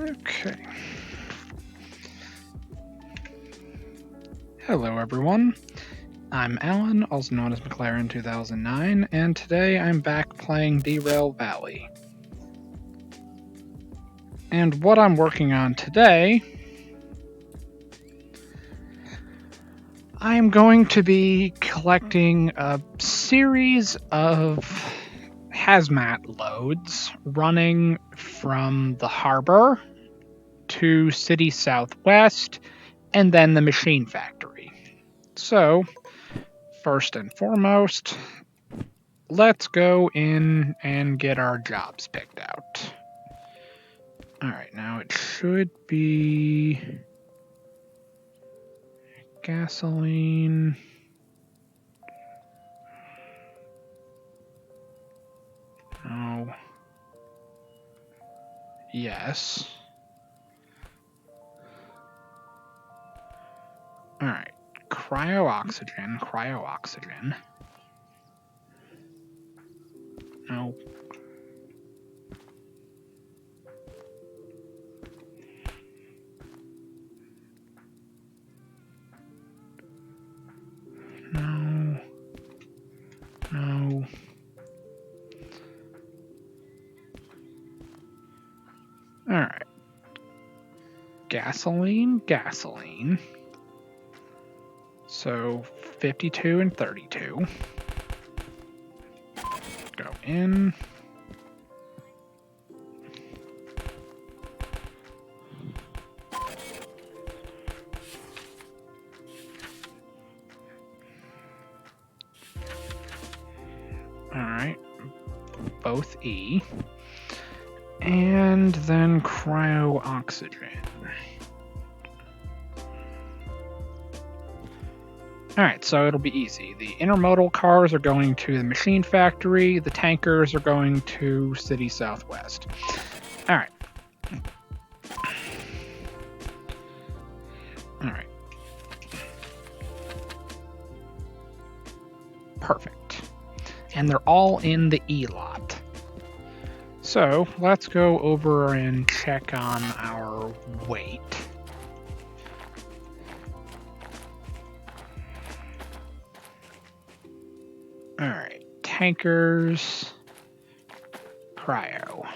Okay. Hello everyone, I'm Alan, also known as McLaren 2009, and today I'm back playing Derail Valley. And what I'm working on today, I'm going to be collecting a series of HAZMAT loads running from the harbor to City Southwest and then the machine factory. So, first and foremost, let's go in and get our jobs picked out. Alright, now it should be gasoline. Oh. Yes. Alright, cryo-oxygen. No. No. Alright. Gasoline. So, 52 and 32. Go in. Alright. Both E. And then cryo-oxygen. Alright, so it'll be easy. The intermodal cars are going to the machine factory, the tankers are going to City Southwest. Alright. Alright. Perfect. And they're all in the E lot. So, let's go over and check on our weight. Alright, tankers, cryo.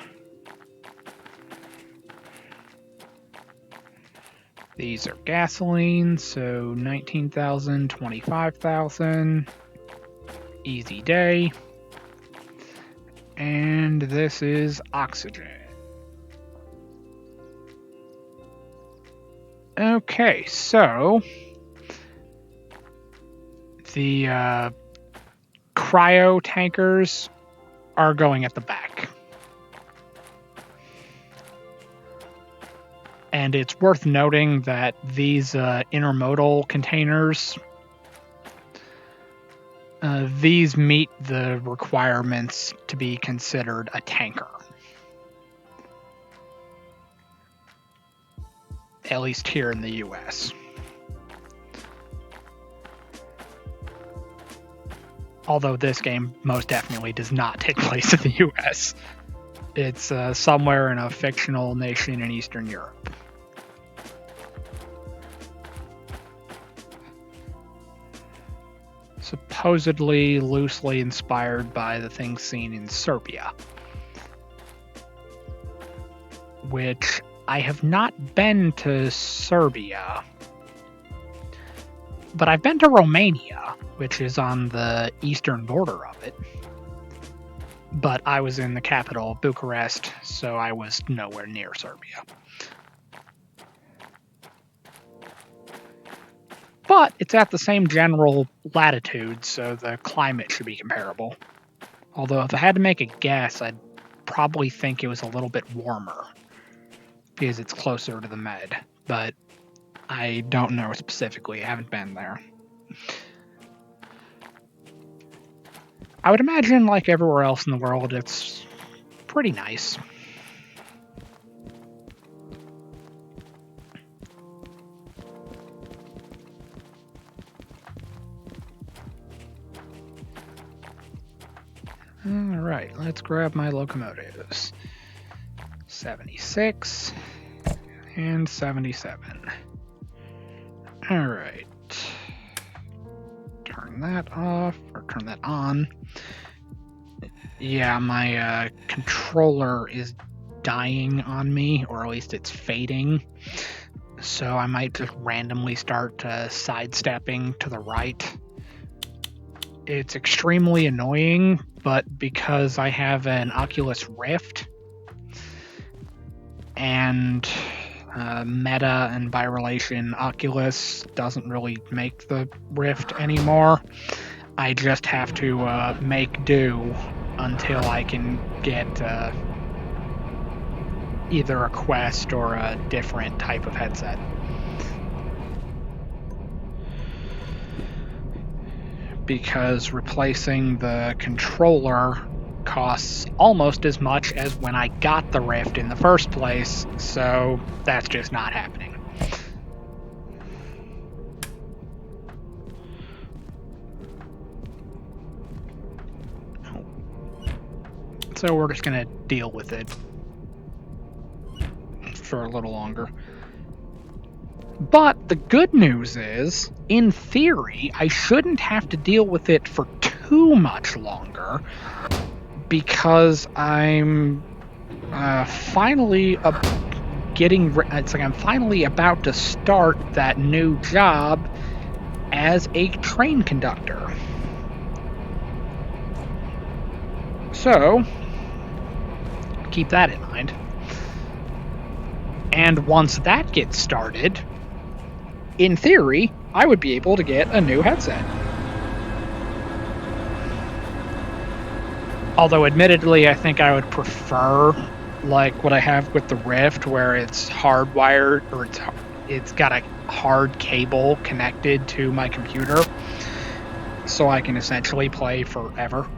These are gasoline, so 19,000, 25,000. Easy day. And this is oxygen. Okay, so the cryo tankers are going at the back. And it's worth noting that these intermodal containers, these meet the requirements to be considered a tanker. At least here in the US. Although this game most definitely does not take place in the US. It's somewhere in a fictional nation in Eastern Europe. Supposedly loosely inspired by the things seen in Serbia. Which I have not been to Serbia, but I've been to Romania, which is on the eastern border of it. But I was in the capital, Bucharest, so I was nowhere near Serbia. But it's at the same general latitude, so the climate should be comparable. Although if I had to make a guess, I'd probably think it was a little bit warmer, because it's closer to the Med, but I don't know specifically, I haven't been there. I would imagine, like everywhere else in the world, it's pretty nice. Alright, let's grab my locomotives. 76, And 77. Alright. Turn that off, or turn that on. Yeah, my controller is dying on me, or at least it's fading. So I might just randomly start sidestepping to the right. It's extremely annoying, but because I have an Oculus Rift, and Meta and by relation Oculus doesn't really make the Rift anymore, I just have to make do until I can get either a Quest or a different type of headset. Because replacing the controller costs almost as much as when I got the Rift in the first place, so that's just not happening. So we're just gonna deal with it for a little longer. But the good news is, in theory, I shouldn't have to deal with it for too much longer, because I'm finally I'm finally about to start that new job as a train conductor. So keep that in mind. And once that gets started, in theory, I would be able to get a new headset. Although, admittedly, I think I would prefer like what I have with the Rift, where it's hardwired, or it's got a hard cable connected to my computer, so I can essentially play forever.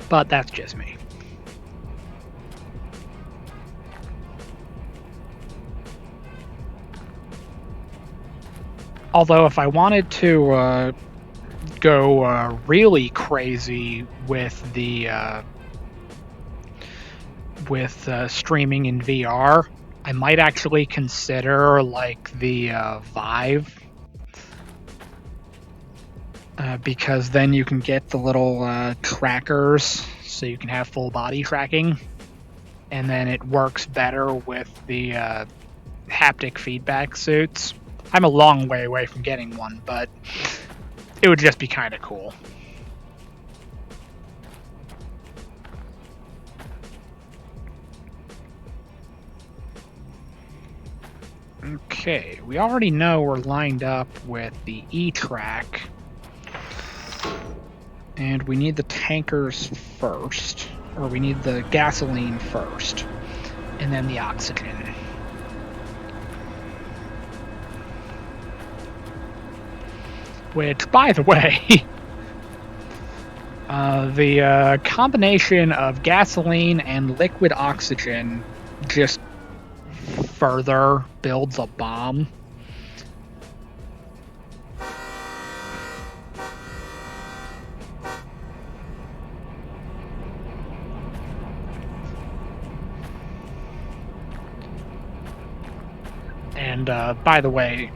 But that's just me. Although if I wanted to go really crazy with the streaming in VR, I might actually consider like the Vive, because then you can get the little trackers, so you can have full body tracking, and then it works better with the haptic feedback suits. I'm a long way away from getting one, but it would just be kind of cool. Okay, we already know we're lined up with the E-Track, and we need the tankers first, or we need the gasoline first, and then the oxygen. Which, by the way, the combination of gasoline and liquid oxygen just further builds a bomb. And by the way,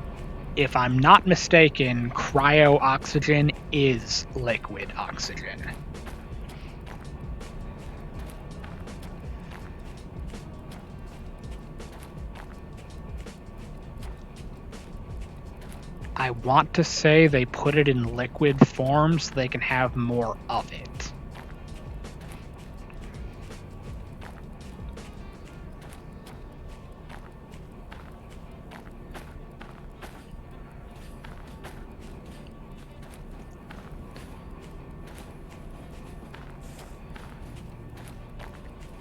if I'm not mistaken, cryo-oxygen is liquid oxygen. I want to say they put it in liquid form so they can have more of it.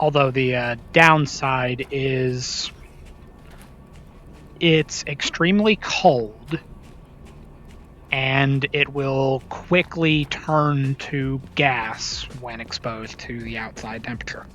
Although the downside is it's extremely cold, and it will quickly turn to gas when exposed to the outside temperature.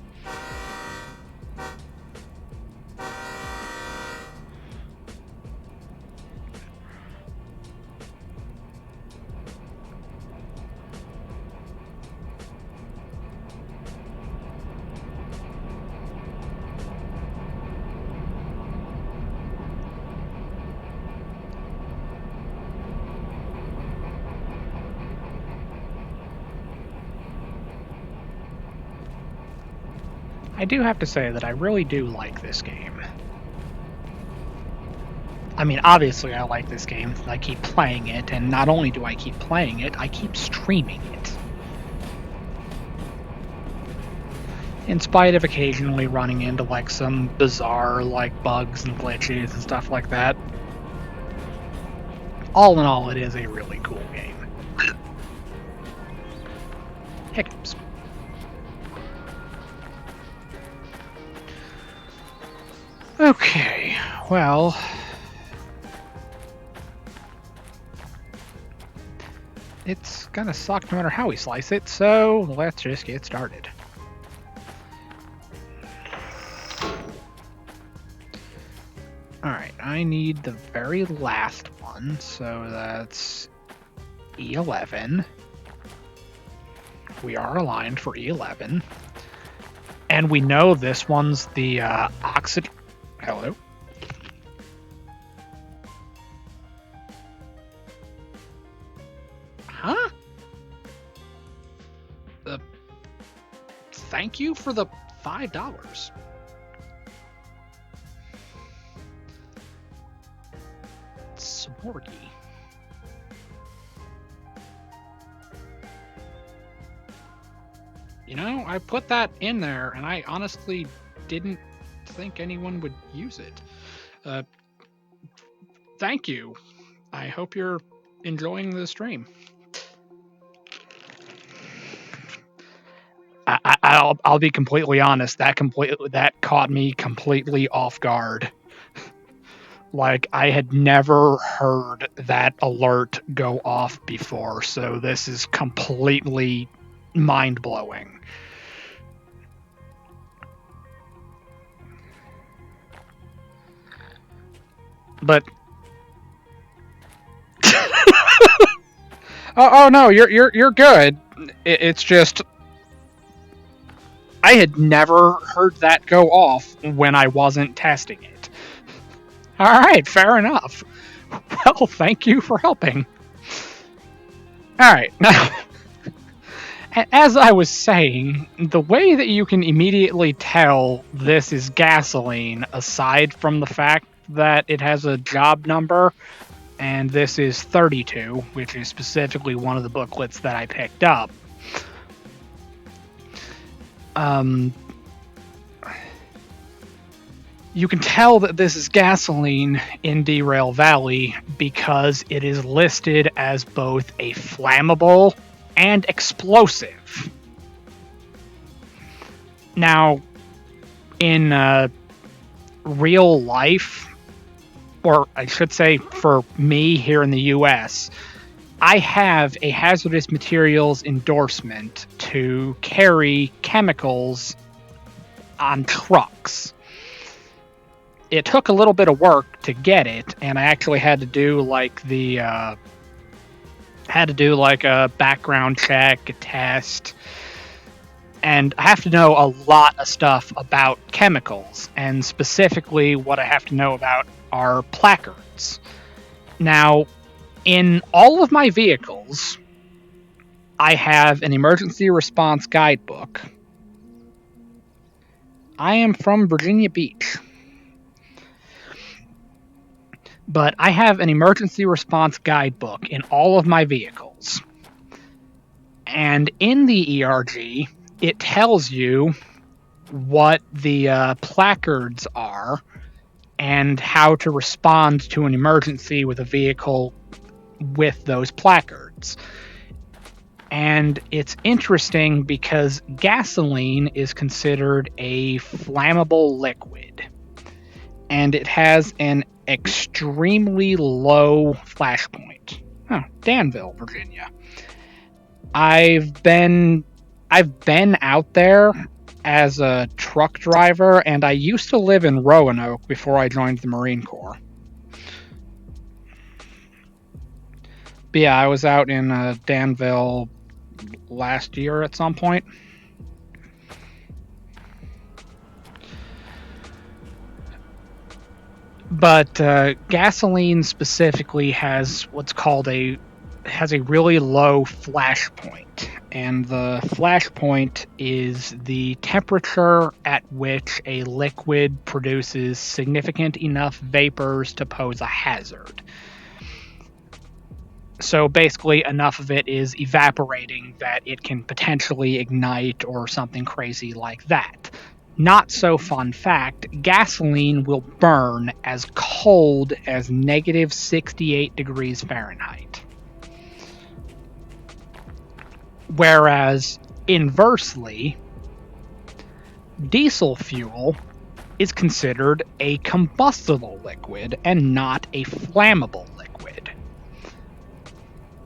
I do have to say that I really do like this game. I mean, obviously I like this game. I keep playing it, and not only do I keep playing it, I keep streaming it. In spite of occasionally running into like some bizarre like bugs and glitches and stuff like that. All in all, it is a really cool game. Hiccups. Okay, well... it's gonna suck no matter how we slice it, so let's just get started. Alright, I need the very last one, so that's E11. We are aligned for E11. And we know this one's the oxygen... Hello? Huh? Thank you for the $5. Sporgy. You know, I put that in there, and I honestly didn't think anyone would use it. Thank you. I hope you're enjoying the stream. I'll be completely honest. That caught me completely off guard. Like, I had never heard that alert go off before, so this is completely mind-blowing. But oh no, you're good. It's just I had never heard that go off when I wasn't testing it. All right, fair enough. Well, thank you for helping. All right, now, as I was saying, the way that you can immediately tell this is gasoline, aside from the fact that it has a job number, and this is 32, which is specifically one of the booklets that I picked up. You can tell that this is gasoline in Derail Valley because it is listed as both a flammable and explosive. Now, in real life, or I should say for me here in the US, I have a hazardous materials endorsement to carry chemicals on trucks. It took a little bit of work to get it, and I actually had to do like a background check, a test, and I have to know a lot of stuff about chemicals, and specifically what I have to know about are placards. Now, in all of my vehicles, I have an emergency response guidebook. I am from Virginia Beach. But I have an emergency response guidebook in all of my vehicles. And in the ERG, it tells you what the placards are and how to respond to an emergency with a vehicle with those placards. And it's interesting because gasoline is considered a flammable liquid. And it has an extremely low flash point. Oh, Danville, Virginia. I've been out there as a truck driver, and I used to live in Roanoke before I joined the Marine Corps. But yeah, I was out in Danville last year at some point. But gasoline specifically has what's called a really low flash point, and the flash point is the temperature at which a liquid produces significant enough vapors to pose a hazard. So basically, enough of it is evaporating that it can potentially ignite or something crazy like that. Not so fun fact, gasoline will burn as cold as negative 68 degrees Fahrenheit. Whereas, inversely, diesel fuel is considered a combustible liquid and not a flammable liquid.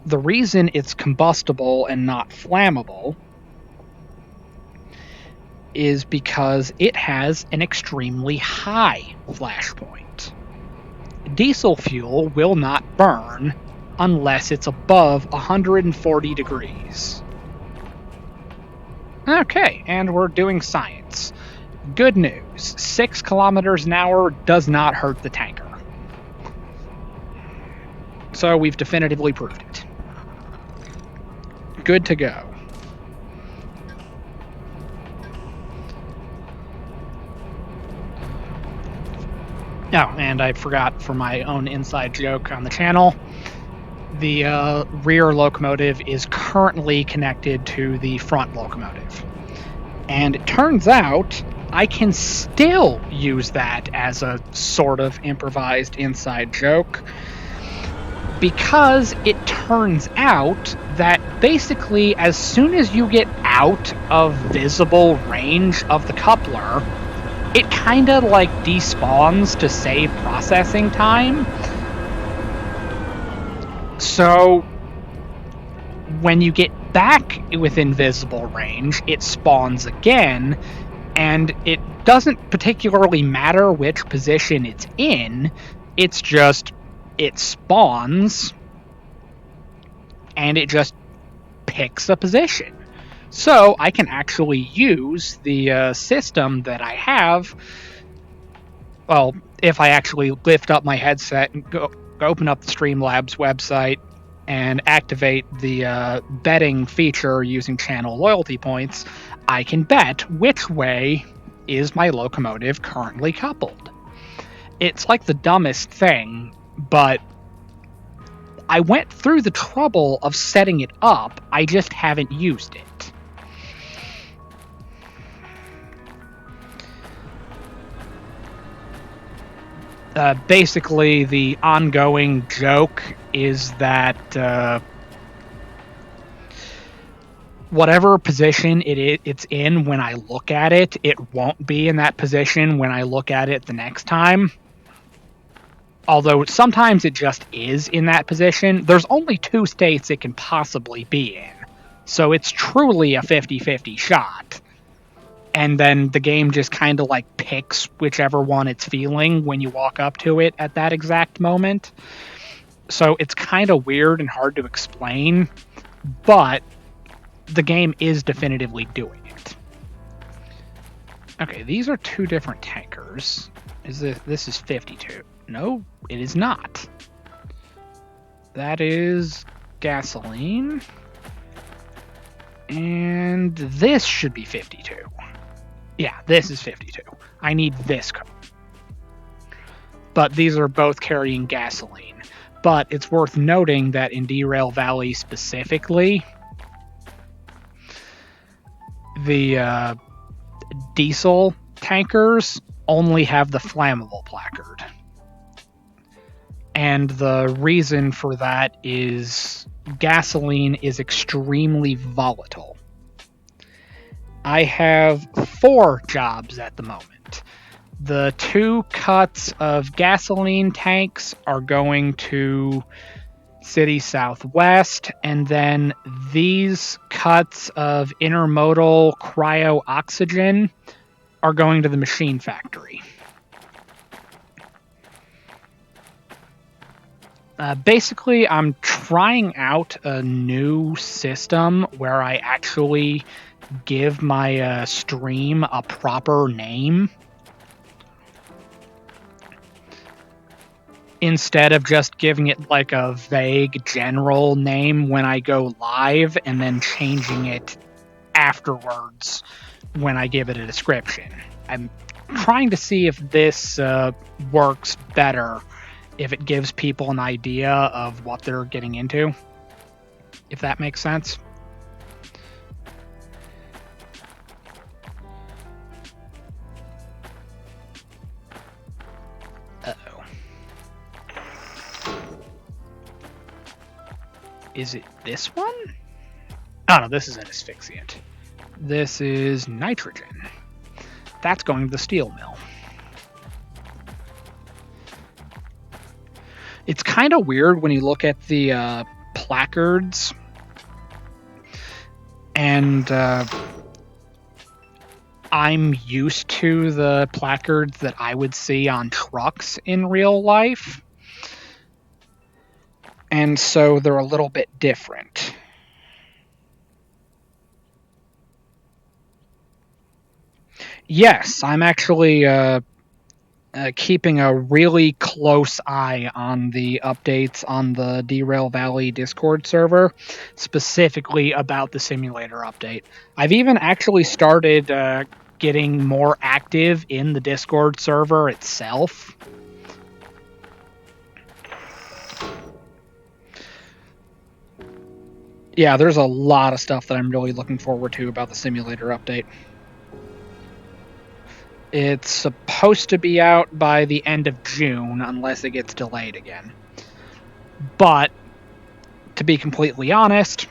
The reason it's combustible and not flammable is because it has an extremely high flash point. Diesel fuel will not burn unless it's above 140 degrees. Okay, and we're doing science. Good news, 6 kilometers an hour does not hurt the tanker. So we've definitively proved it. Good to go. Oh, and I forgot, for my own inside joke on the channel, the rear locomotive is currently connected to the front locomotive. And it turns out I can still use that as a sort of improvised inside joke, because it turns out that basically as soon as you get out of visible range of the coupler, it kind of like despawns to save processing time. So when you get back within visible range, it spawns again, and it doesn't particularly matter which position it's in. It's just, it spawns and it just picks a position. So I can actually use the system that I have. Well, if I actually lift up my headset and go open up the Streamlabs website and activate the betting feature using channel loyalty points, I can bet which way is my locomotive currently coupled. It's like the dumbest thing, but I went through the trouble of setting it up, I just haven't used it. Basically, the ongoing joke is that whatever position it's in when I look at it, it won't be in that position when I look at it the next time. Although sometimes it just is in that position. There's only 2 states it can possibly be in. So it's truly a 50-50 shot. And then the game just kind of like picks whichever one it's feeling when you walk up to it at that exact moment. So it's kind of weird and hard to explain, but the game is definitively doing it. Okay, these are 2 different tankers. This is 52. No, it is not. That is gasoline. And this should be 52. Yeah, this is 52. I need this code. But these are both carrying gasoline. But it's worth noting that in Derail Valley specifically, the diesel tankers only have the flammable placard. And the reason for that is gasoline is extremely volatile. I have 4 jobs at the moment. The 2 cuts of gasoline tanks are going to City Southwest, and then these cuts of intermodal cryo oxygen are going to the machine factory. Basically, I'm trying out a new system where I actually give my stream a proper name. instead of just giving it like a vague general name when I go live and then changing it afterwards when I give it a description. I'm trying to see if this works better, if it gives people an idea of what they're getting into, if that makes sense. Uh-oh. Is it this one? Oh no, this is an asphyxiant. This is nitrogen. That's going to the steel mill. It's kind of weird when you look at the placards, and I'm used to the placards that I would see on trucks in real life, and so they're a little bit different. Yes, I'm actually keeping a really close eye on the updates on the Derail Valley Discord server, specifically about the simulator update. I've even actually started getting more active in the Discord server itself. Yeah, there's a lot of stuff that I'm really looking forward to about the simulator update. It's supposed to be out by the end of June, unless it gets delayed again. But, to be completely honest,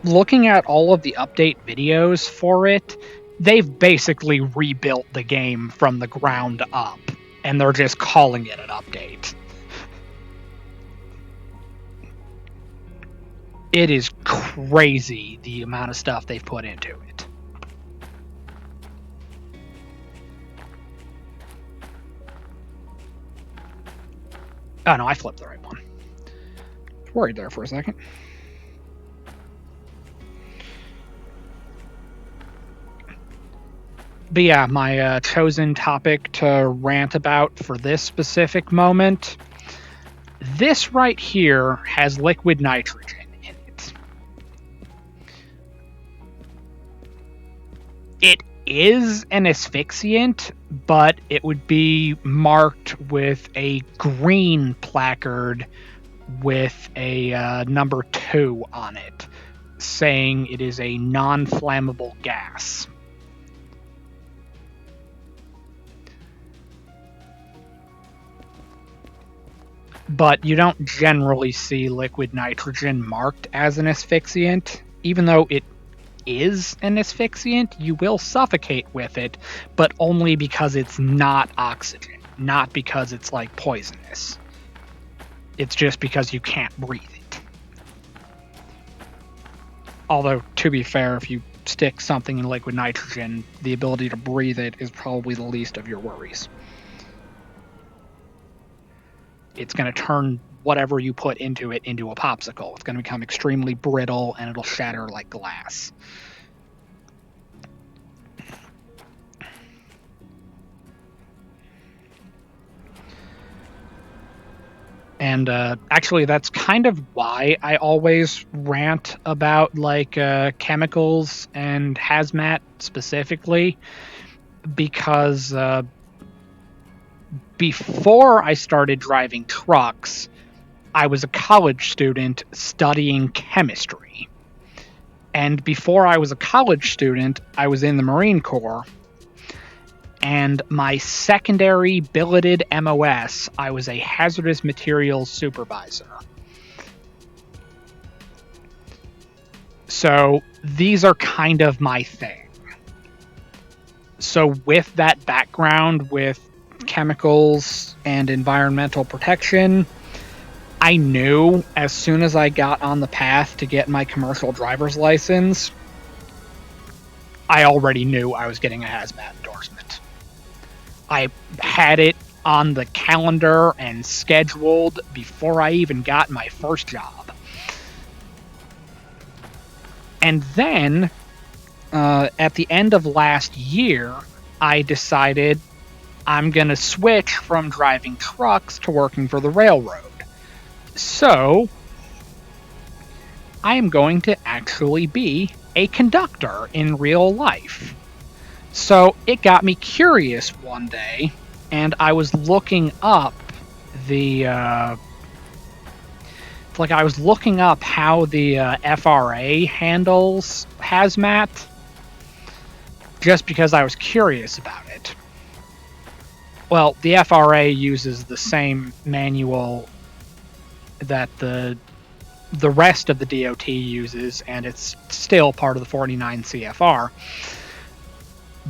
looking at all of the update videos for it, they've basically rebuilt the game from the ground up, and they're just calling it an update. It is crazy the amount of stuff they've put into it. Oh no, I flipped the right one. Worried there for a second. But yeah, my chosen topic to rant about for this specific moment, this right here has liquid nitrogen in it. It is an asphyxiant, but it would be marked with a green placard with a number 2 on it, saying it is a non-flammable gas. But you don't generally see liquid nitrogen marked as an asphyxiant. Even though it is an asphyxiant, you will suffocate with it, but only because it's not oxygen, not because it's like poisonous. It's just because you can't breathe it. Although, to be fair, if you stick something in liquid nitrogen, the ability to breathe it is probably the least of your worries. It's going to turn whatever you put into it into a popsicle. It's going to become extremely brittle, and it'll shatter like glass. And actually, that's kind of why I always rant about like chemicals and HAZMAT specifically, because before I started driving trucks, I was a college student studying chemistry. And before I was a college student, I was in the Marine Corps. And my secondary billeted MOS, I was a hazardous materials supervisor. So these are kind of my thing. So with that background with chemicals and environmental protection, I knew as soon as I got on the path to get my commercial driver's license, I already knew I was getting a HAZMAT endorsement. I had it on the calendar and scheduled before I even got my first job. And then, at the end of last year, I decided, I'm going to switch from driving trucks to working for the railroad. So, I am going to actually be a conductor in real life. So, it got me curious one day, and I was looking up I was looking up how the FRA handles HAZMAT, just because I was curious about it. Well, the FRA uses the same manual that the rest of the DOT uses, and it's still part of the 49 CFR.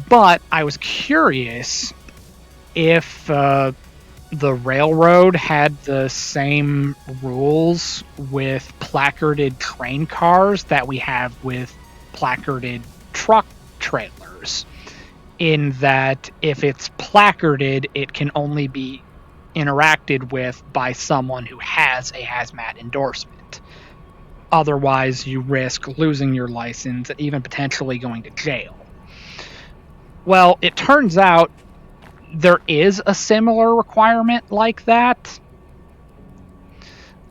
But I was curious if the railroad had the same rules with placarded train cars that we have with placarded truck trailers, in that if it's placarded, it can only be interacted with by someone who has a HAZMAT endorsement. Otherwise, you risk losing your license and even potentially going to jail. Well, it turns out there is a similar requirement like that.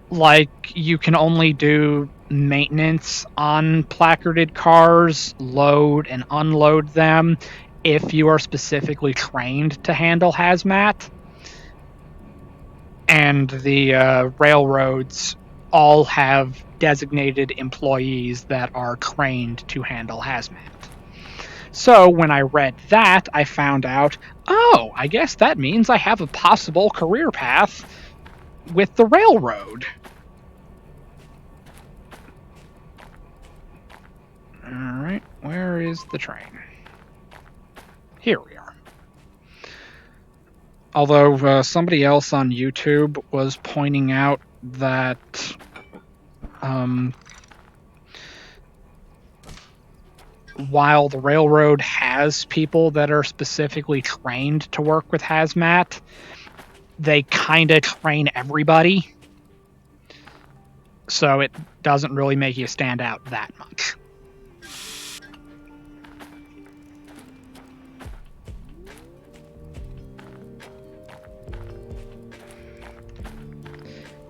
Like, you can only do maintenance on placarded cars, load and unload them, if you are specifically trained to handle HAZMAT. And the railroads all have designated employees that are trained to handle HAZMAT. So when I read that, I found out, oh, I guess that means I have a possible career path with the railroad. Alright, where is the train? Here we are. Although somebody else on YouTube was pointing out that while the railroad has people that are specifically trained to work with HAZMAT, they kind of train everybody. So it doesn't really make you stand out that much.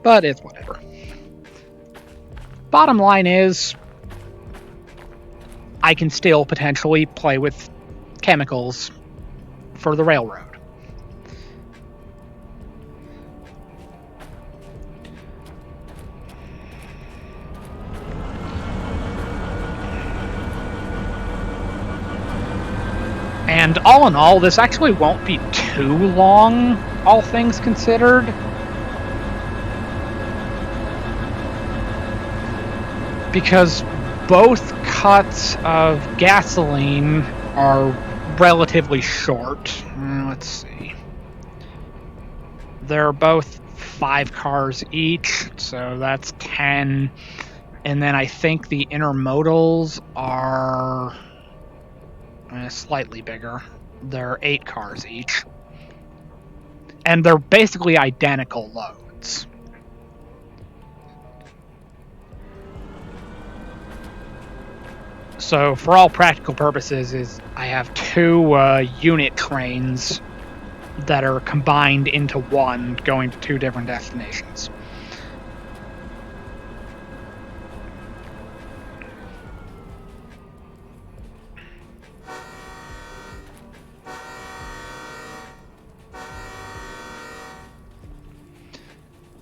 But it's whatever. Bottom line is, I can still potentially play with chemicals for the railroad. And all in all, this actually won't be too long, all things considered. Because both cuts of gasoline are relatively short. Let's see. They're both 5 cars each, so that's 10. And then I think the intermodals are slightly bigger. They're 8 cars each. And they're basically identical loads. So for all practical purposes, I have 2 unit trains that are combined into one, going to 2 different destinations.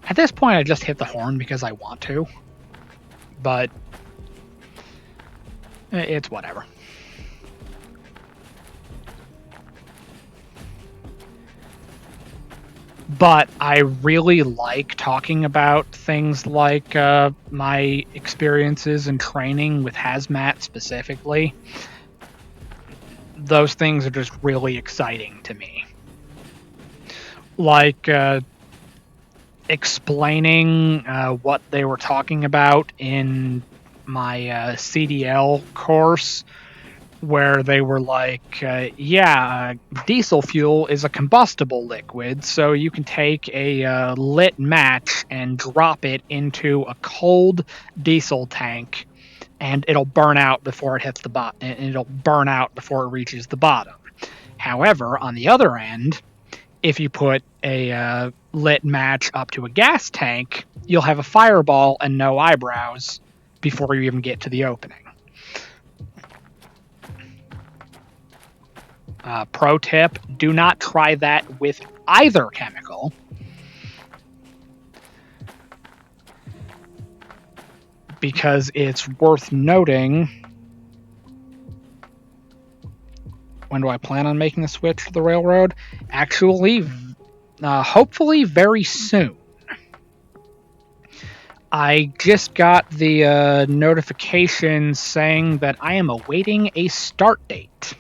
At this point, I just hit the horn because I want to, but it's whatever. But I really like talking about things like my experiences and training with HAZMAT specifically. Those things are just really exciting to me. Like explaining what they were talking about in my CDL course, where they were like, diesel fuel is a combustible liquid, so you can take a lit match and drop it into a cold diesel tank, and it'll burn out before it hits the bottom, and it'll burn out before it reaches the bottom. However, on the other end, if you put a lit match up to a gas tank, you'll have a fireball and no eyebrows before you even get to the opening. Pro tip, do not try that with either chemical. Because it's worth noting. When do I plan on making the switch to the railroad? Actually, hopefully very soon. I just got the notification saying that I am awaiting a start date.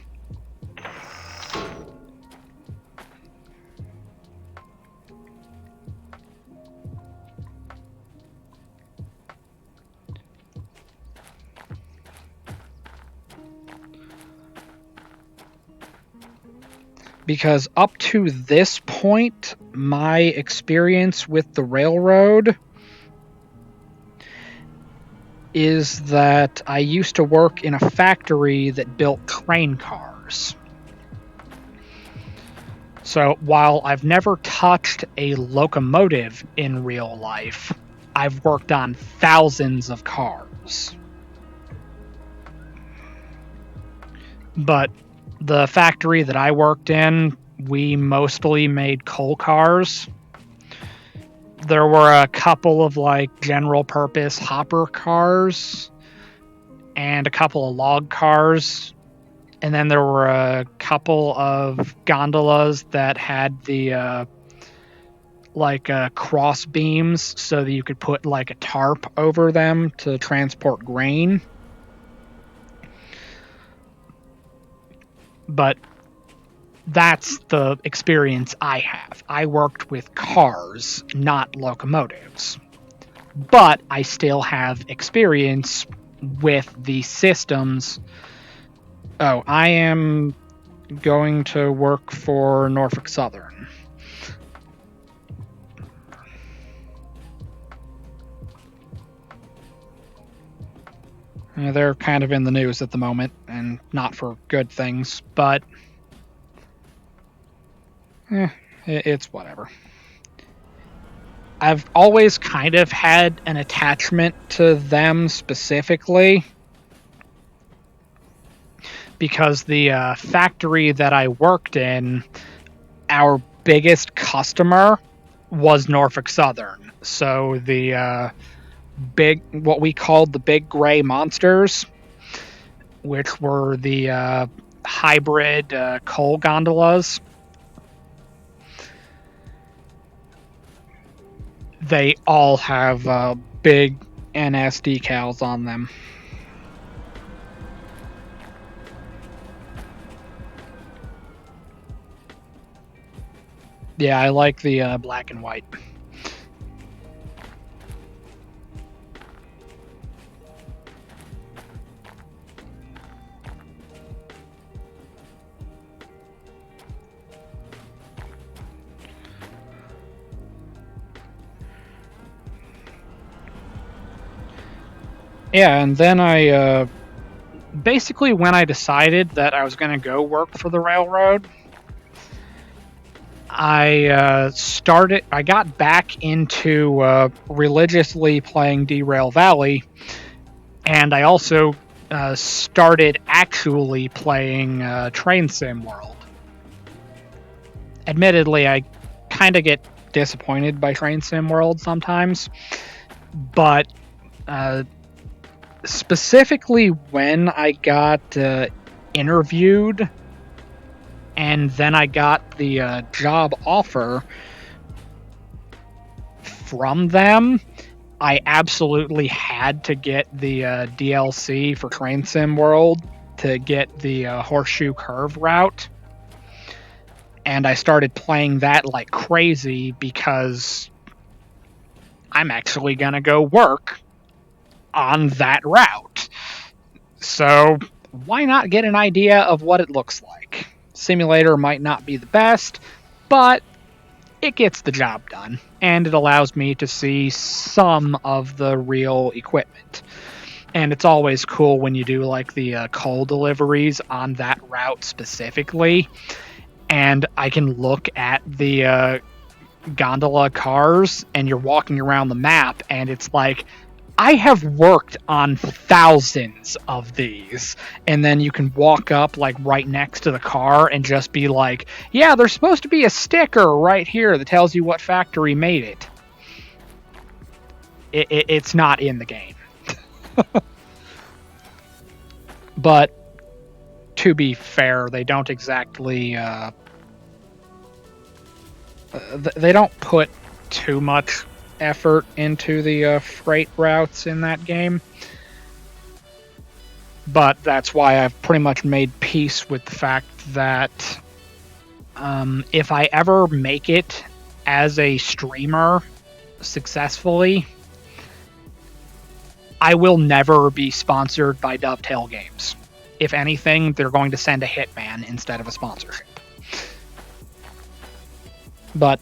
Because up to this point, my experience with the railroad is that I used to work in a factory that built train cars. So while I've never touched a locomotive in real life, I've worked on thousands of cars. But the factory that I worked in, we mostly made coal cars. There were a couple of like general purpose hopper cars and a couple of log cars. And then there were a couple of gondolas that had the cross beams so that you could put like a tarp over them to transport grain. But that's the experience I have. I worked with cars, not locomotives. But I still have experience with the systems. Oh, I am going to work for Norfolk Southern. They're kind of in the news at the moment, and not for good things, but it's whatever. I've always kind of had an attachment to them specifically, because the factory that I worked in, our biggest customer was Norfolk Southern. So the what we called the big gray monsters, which were the hybrid coal gondolas, they all have big NS decals on them. Yeah, I like the black and white. Yeah, and then I basically when I decided that I was going to go work for the railroad, I got back into religiously playing Derail Valley, and I also started actually playing Train Sim World. Admittedly, I kind of get disappointed by Train Sim World sometimes, but specifically when I got interviewed and then I got the job offer from them, I absolutely had to get the DLC for Train Sim World to get the Horseshoe Curve route. And I started playing that like crazy because I'm actually going to go work on that route. So why not get an idea of what it looks like? Simulator might not be the best, but it gets the job done, and it allows me to see some of the real equipment. And it's always cool when you do like the coal deliveries on that route specifically, and I can look at the gondola cars, and you're walking around the map, and it's like, I have worked on thousands of these. And then you can walk up like right next to the car and just be like, yeah, there's supposed to be a sticker right here that tells you what factory made it. It's not in the game. But to be fair, they don't exactly they don't put too much effort into the freight routes in that game. But that's why I've pretty much made peace with the fact that if I ever make it as a streamer successfully, I will never be sponsored by Dovetail Games. If anything, they're going to send a hitman instead of a sponsorship. But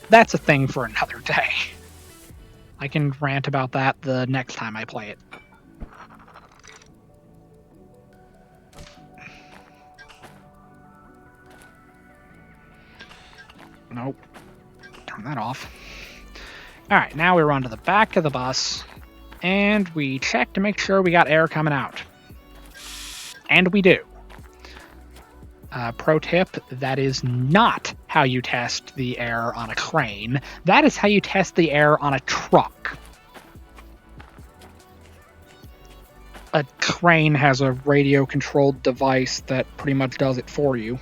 that's a thing for another day. I can rant about that the next time I play it. Nope. Turn that off. Alright, now we run to the back of the bus, and we check to make sure we got air coming out. And we do. Pro tip, that is not how you test the air on a crane. That is how you test the air on a truck. A crane has a radio-controlled device that pretty much does it for you.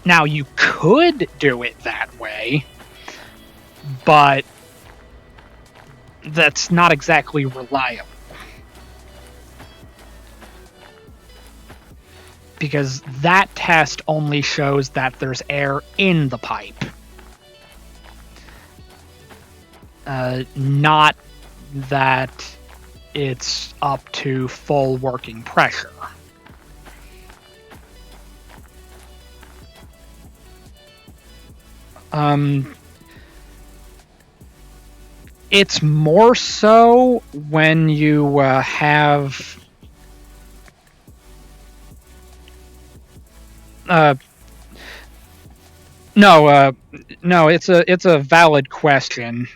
Now, you could do it that way, but that's not exactly reliable. Because that test only shows that there's air in the pipe. Not that it's up to full working pressure. It's more so when you have no, it's a valid question.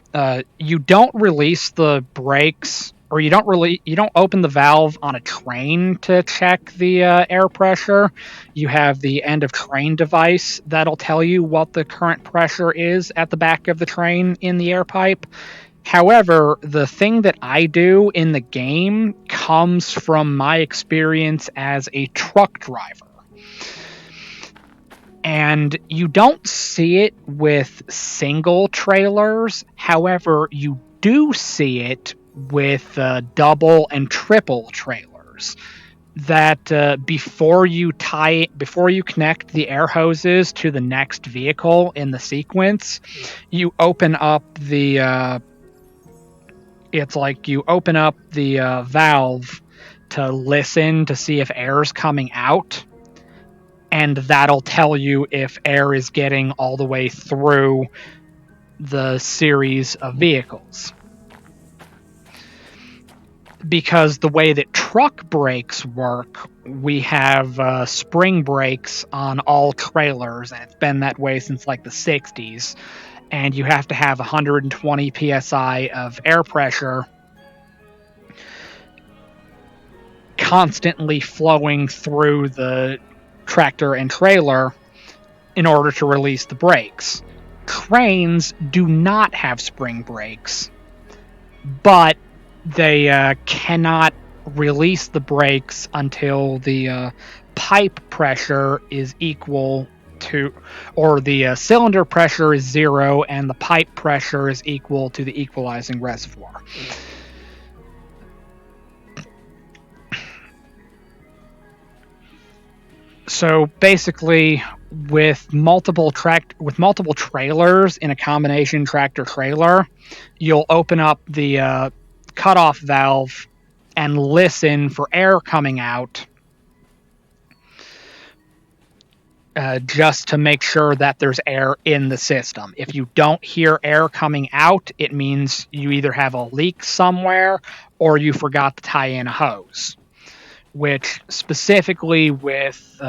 You don't release the brakes, or you don't open the valve on a train to check the air pressure. You have the end of train device that'll tell you what the current pressure is at the back of the train in the air pipe. However, the thing that I do in the game comes from my experience as a truck driver. And you don't see it with single trailers. However, you do see it with double and triple trailers. That before you connect the air hoses to the next vehicle in the sequence, you open up the valve to listen to see if air's coming out, and that'll tell you if air is getting all the way through the series of vehicles. Because the way that truck brakes work, we have spring brakes on all trailers, and it's been that way since like the 60s. And you have to have 120 psi of air pressure constantly flowing through the tractor and trailer in order to release the brakes. Cranes do not have spring brakes, but they cannot release the brakes until the pipe pressure is equal to, or the cylinder pressure is 0 and the pipe pressure is equal to the equalizing reservoir. So basically, with multiple trailers in a combination tractor trailer, you'll open up the cutoff valve and listen for air coming out. just to make sure that there's air in the system. If you don't hear air coming out, it means you either have a leak somewhere or you forgot to tie in a hose, which specifically with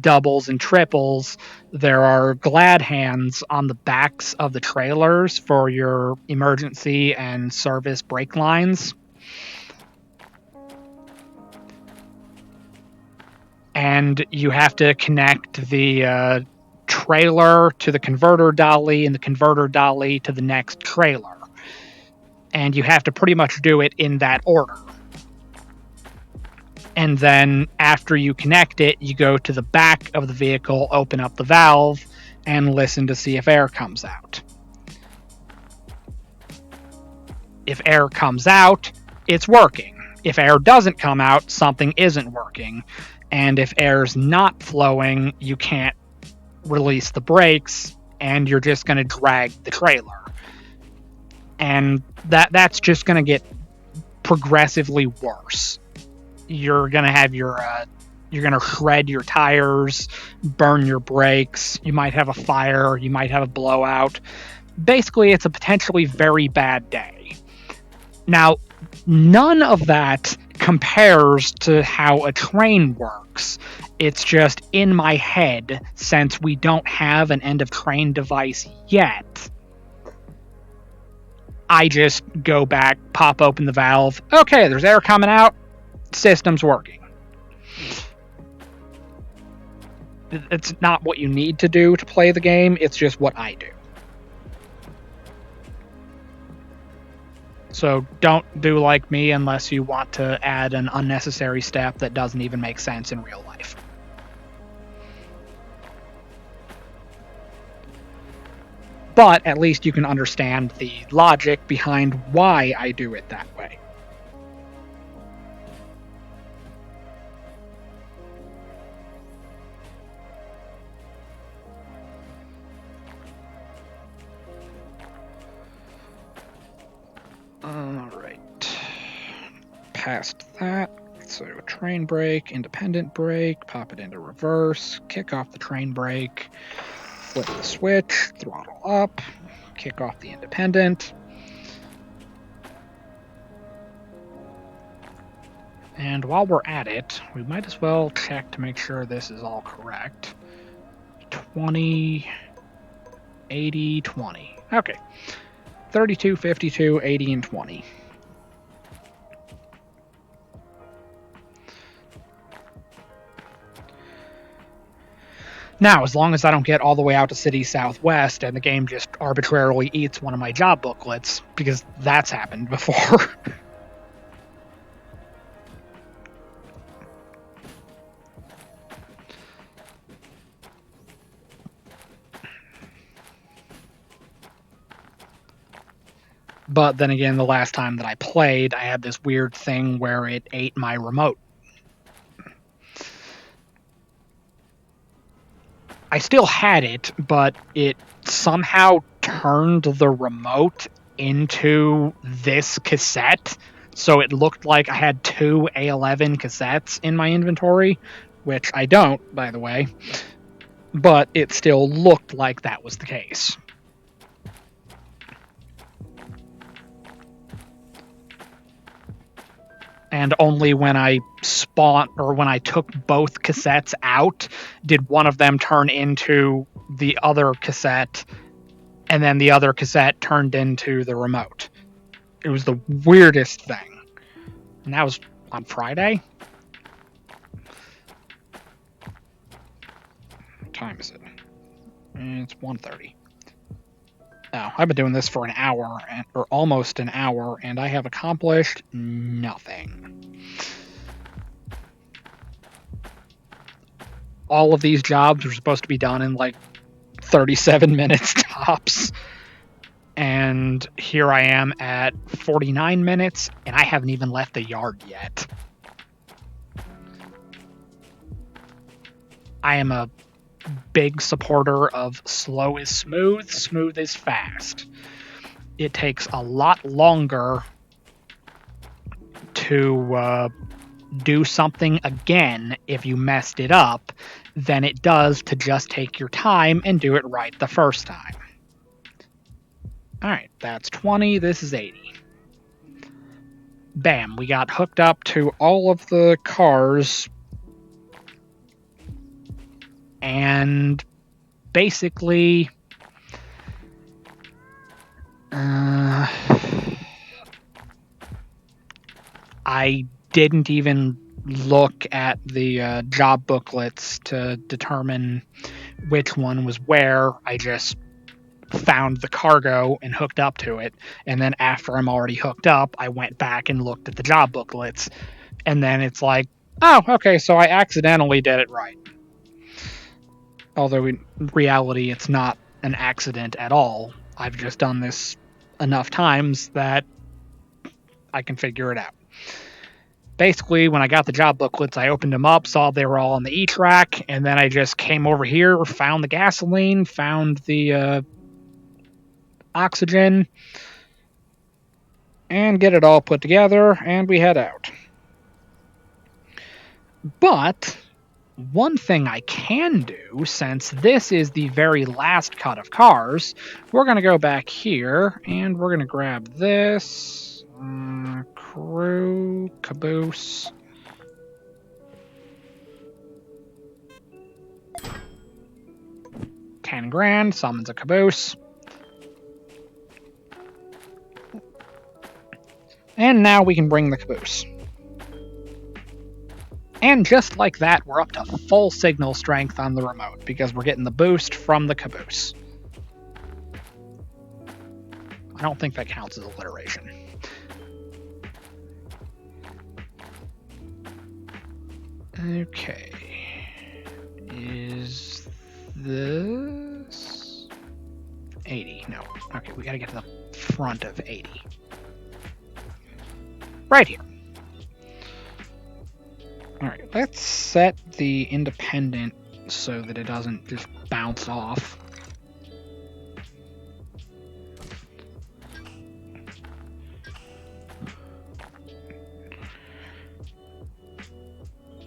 doubles and triples, there are glad hands on the backs of the trailers for your emergency and service brake lines. And you have to connect the trailer to the converter dolly and the converter dolly to the next trailer. And you have to pretty much do it in that order. And then after you connect it, you go to the back of the vehicle, open up the valve, and listen to see if air comes out. If air comes out, it's working. If air doesn't come out, something isn't working. And if air's not flowing, you can't release the brakes, and you're just going to drag the trailer. And that's just going to get progressively worse. You're going to have you're going to shred your tires, burn your brakes. You might have a fire. You might have a blowout. Basically, it's a potentially very bad day. Now, none of that compares to how a train works. It's just in my head, since we don't have an end of train device yet. I just go back, pop open the valve. Okay, there's air coming out. System's working. It's not what you need to do to play the game. It's just what I do. So don't do like me unless you want to add an unnecessary step that doesn't even make sense in real life. But at least you can understand the logic behind why I do it that way. Alright. Past that. So a train brake, independent brake, pop it into reverse, kick off the train brake, flip the switch, throttle up, kick off the independent. And while we're at it, we might as well check to make sure this is all correct. 20, 80, 20. Okay. 32, 52, 80, and 20. Now, as long as I don't get all the way out to City Southwest and the game just arbitrarily eats one of my job booklets, because that's happened before. But then again, the last time that I played, I had this weird thing where it ate my remote. I still had it, but it somehow turned the remote into this cassette. So it looked like I had two A11 cassettes in my inventory, which I don't, by the way. But it still looked like that was the case. And only when I when I took both cassettes out, did one of them turn into the other cassette, and then the other cassette turned into the remote. It was the weirdest thing. And that was on Friday? What time is it? It's 1:30. Now, I've been doing this for an hour, or almost an hour, and I have accomplished nothing. All of these jobs are supposed to be done in like 37 minutes tops. And here I am at 49 minutes, and I haven't even left the yard yet. I am a big supporter of slow is smooth, smooth is fast. It takes a lot longer to do something again if you messed it up than it does to just take your time and do it right the first time. Alright, that's 20, this is 80. Bam, we got hooked up to all of the cars, and basically I didn't even look at the job booklets to determine which one was where. I just found the cargo and hooked up to it, and then after I'm already hooked up, I went back and looked at the job booklets, and then it's like, oh, okay, so I accidentally did it right. Although in reality, it's not an accident at all. I've just done this enough times that I can figure it out. Basically, when I got the job booklets, I opened them up, saw they were all on the E-track, and then I just came over here, found the gasoline, found the oxygen, and get it all put together, and we head out. But one thing I can do, since this is the very last cut of cars, we're going to go back here, and we're going to grab this. Crew, caboose. $10,000, summons a caboose. And now we can bring the caboose. And just like that, we're up to full signal strength on the remote, because we're getting the boost from the caboose. I don't think that counts as alliteration. Okay. Is this 80? No. Okay, we gotta get to the front of 80. Right here. Alright, let's set the independent so that it doesn't just bounce off.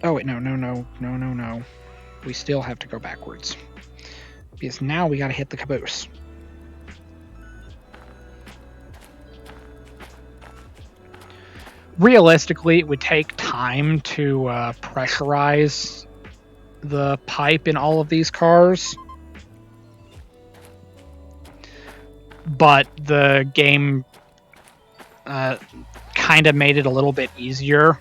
Oh wait, no. We still have to go backwards. Because now we gotta hit the caboose. Realistically, it would take time to pressurize the pipe in all of these cars. But the game kind of made it a little bit easier.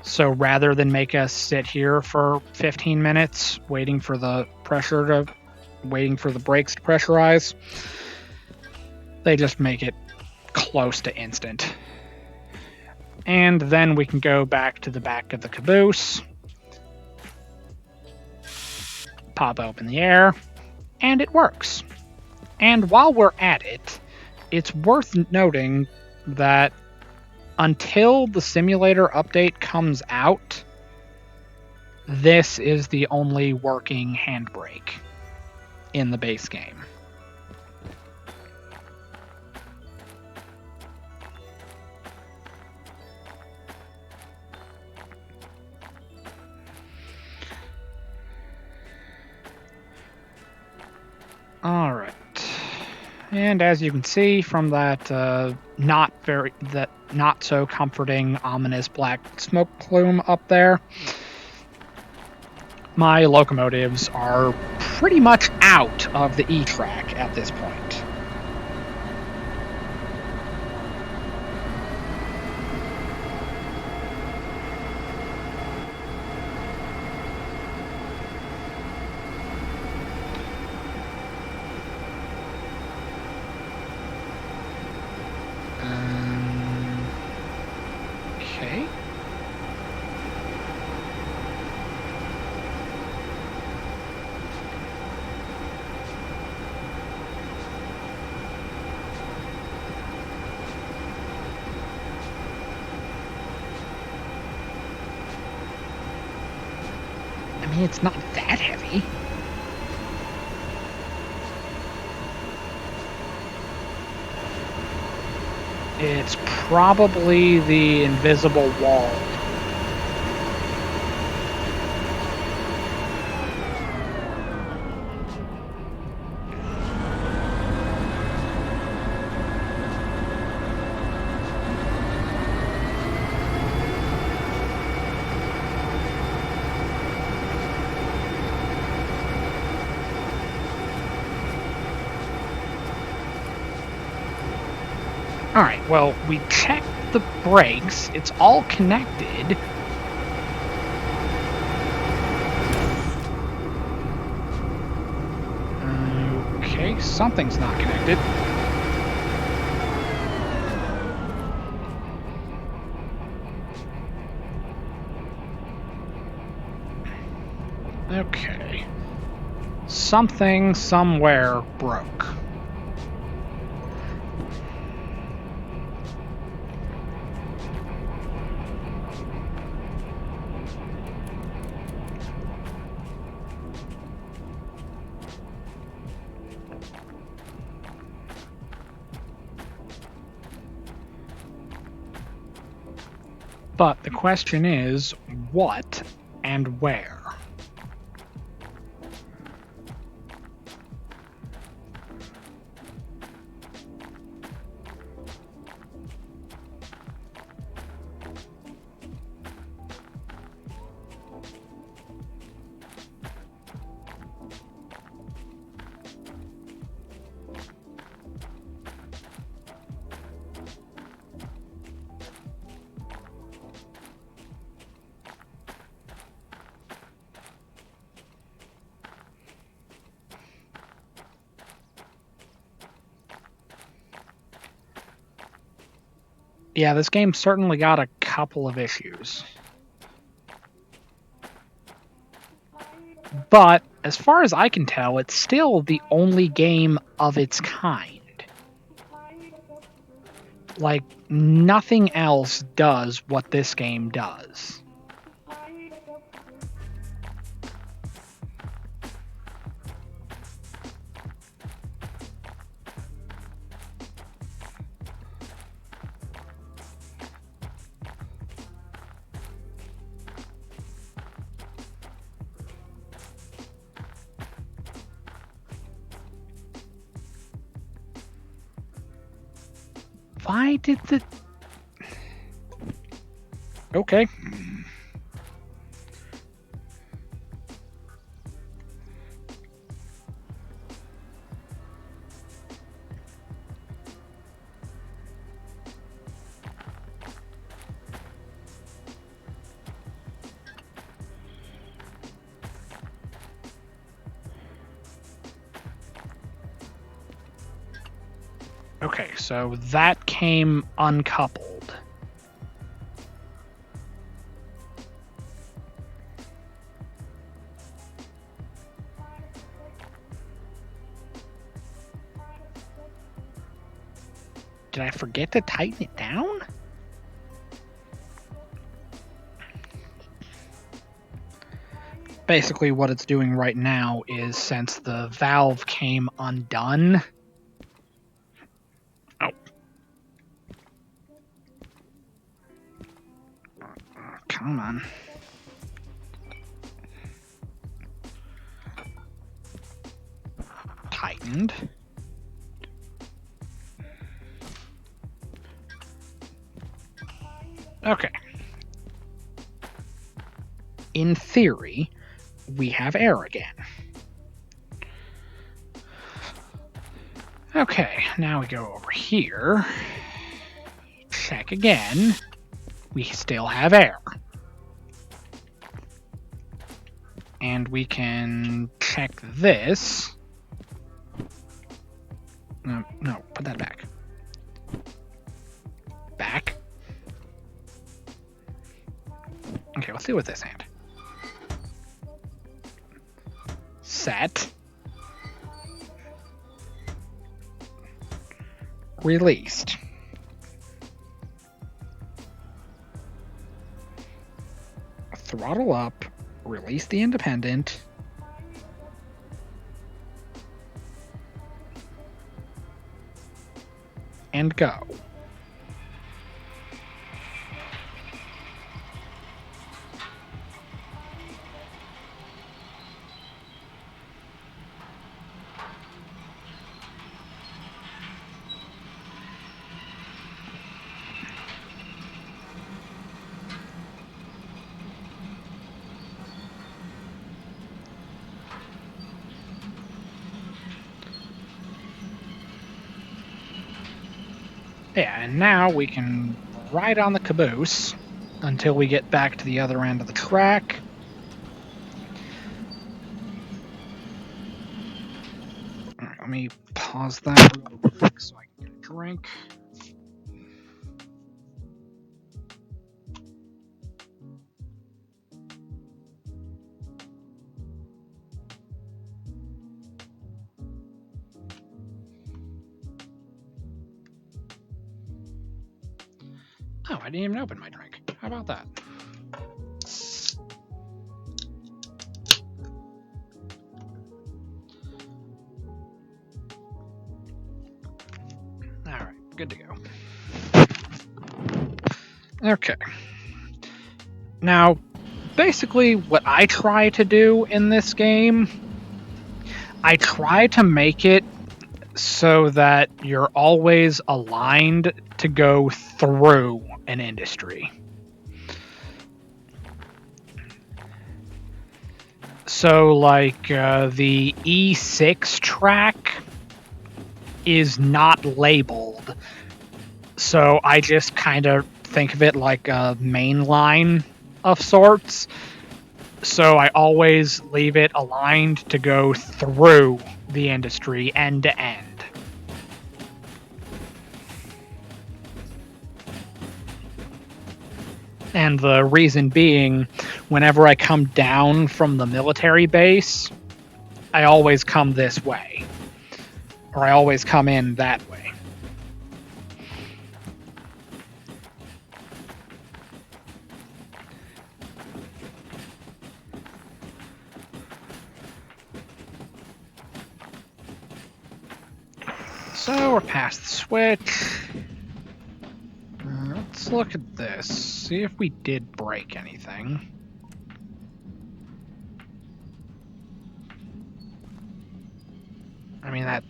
So rather than make us sit here for 15 minutes waiting for the brakes to pressurize, they just make it close to instant. And then we can go back to the back of the caboose, pop open the air, and it works. And while we're at it, it's worth noting that until the simulator update comes out, this is the only working handbrake in the base game. Alright. And as you can see from that not so comforting, ominous black smoke plume up there, my locomotives are pretty much out of the E-track at this point. Okay. I mean, it's not that heavy. It's probably the invisible wall. Alright, well, we checked the brakes. It's all connected. Okay, something's not connected. Okay. Something somewhere broke. But the question is, what and where? Yeah, this game certainly got a couple of issues. But as far as I can tell, it's still the only game of its kind. Like, nothing else does what this game does. Why did the... Okay. Okay, so that came uncoupled. Did I forget to tighten it down? Basically, what it's doing right now is, since the valve came undone... Oh. Come on. Tightened. Okay. In theory, we have air again. Okay, now we go over here. Check again. We still have air. And we can check this. No, put that back. Back. Okay, let's see with this hand. Set. Released. Throttle up. Release the independent. And go. Yeah, and now we can ride on the caboose until we get back to the other end of the track. Alright, let me pause that real quick so I can get a drink. Oh, I didn't even open my drink. How about that? Alright, good to go. Okay. Now, basically what I try to do in this game, I try to make it so that you're always aligned to go through an industry. So, like, the E6 track is not labeled. So I just kind of think of it like a main line of sorts. So I always leave it aligned to go through the industry end to end. And the reason being, whenever I come down from the military base, I always come this way. Or I always come in that way. So we're past the switch. Let's look at this. See if we did break anything. I mean, that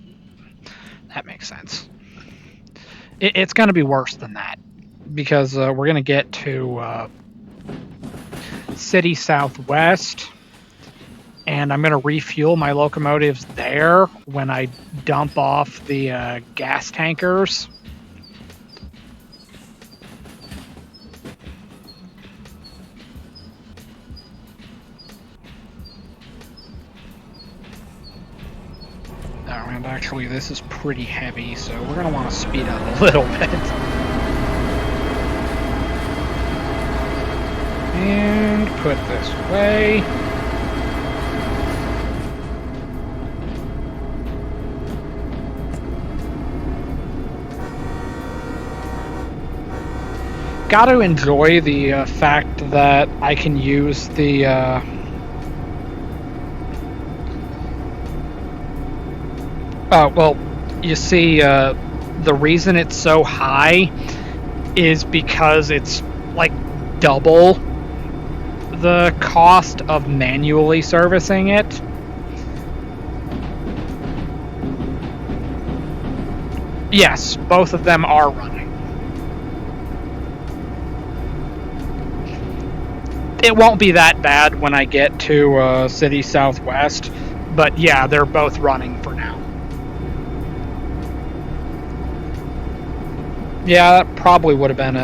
makes sense. It's going to be worse than that. Because we're going to get to City Southwest. And I'm going to refuel my locomotives there when I dump off the gas tankers. Oh, and actually this is pretty heavy, so we're going to want to speed up a little bit. And put this away. Got to enjoy the fact that I can use the well, you see, the reason it's so high is because it's like double the cost of manually servicing it. Yes, both of them are running. It won't be that bad when I get to City Southwest, but yeah, they're both running for now. Yeah, that probably would have been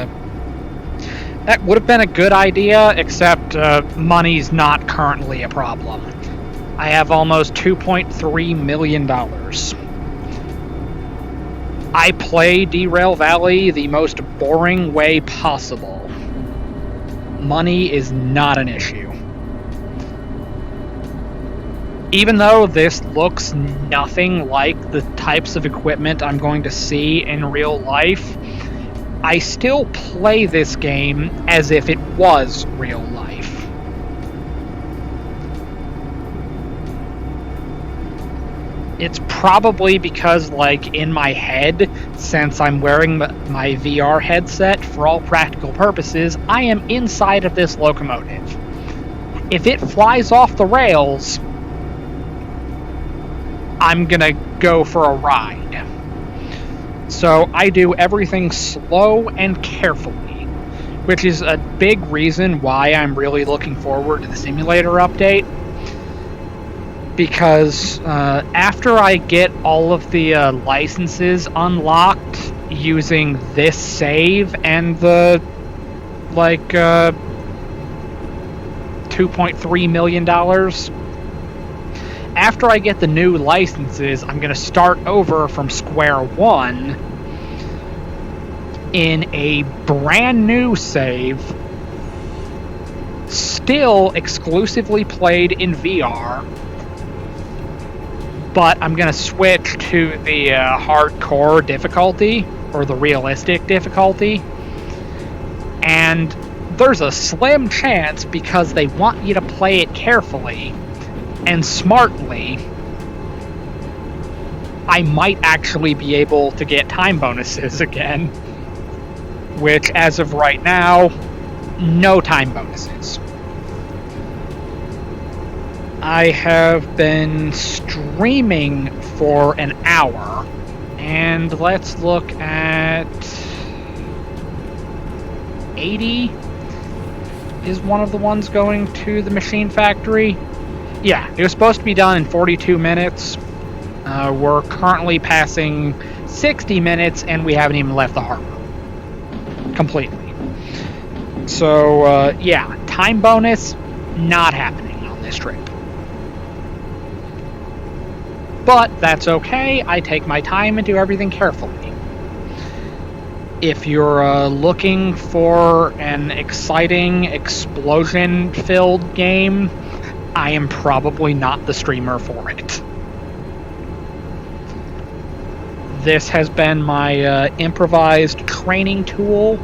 a good idea, except money's not currently a problem. I have almost $2.3 million. I play Derail Valley the most boring way possible. Money is not an issue. Even though this looks nothing like the types of equipment I'm going to see in real life, I still play this game as if it was real life. It's probably because, like, in my head, since I'm wearing my VR headset, for all practical purposes, I am inside of this locomotive. If it flies off the rails, I'm gonna go for a ride. So I do everything slow and carefully, which is a big reason why I'm really looking forward to the simulator update. Because after I get all of the licenses unlocked using this save and the like $2.3 million. After I get the new licenses, I'm going to start over from square one in a brand new save, still exclusively played in VR, but I'm going to switch to the hardcore difficulty, or the realistic difficulty, and there's a slim chance, because they want you to play it carefully and smartly, I might actually be able to get time bonuses again, which as of right now, no time bonuses. I have been streaming for an hour, and let's look at 80 is one of the ones going to the machine factory. Yeah, it was supposed to be done in 42 minutes. We're currently passing 60 minutes, and we haven't even left the harbor completely. So, yeah, time bonus, not happening on this trip. But that's okay, I take my time and do everything carefully. If you're looking for an exciting, explosion-filled game, I am probably not the streamer for it. This has been my improvised training tool,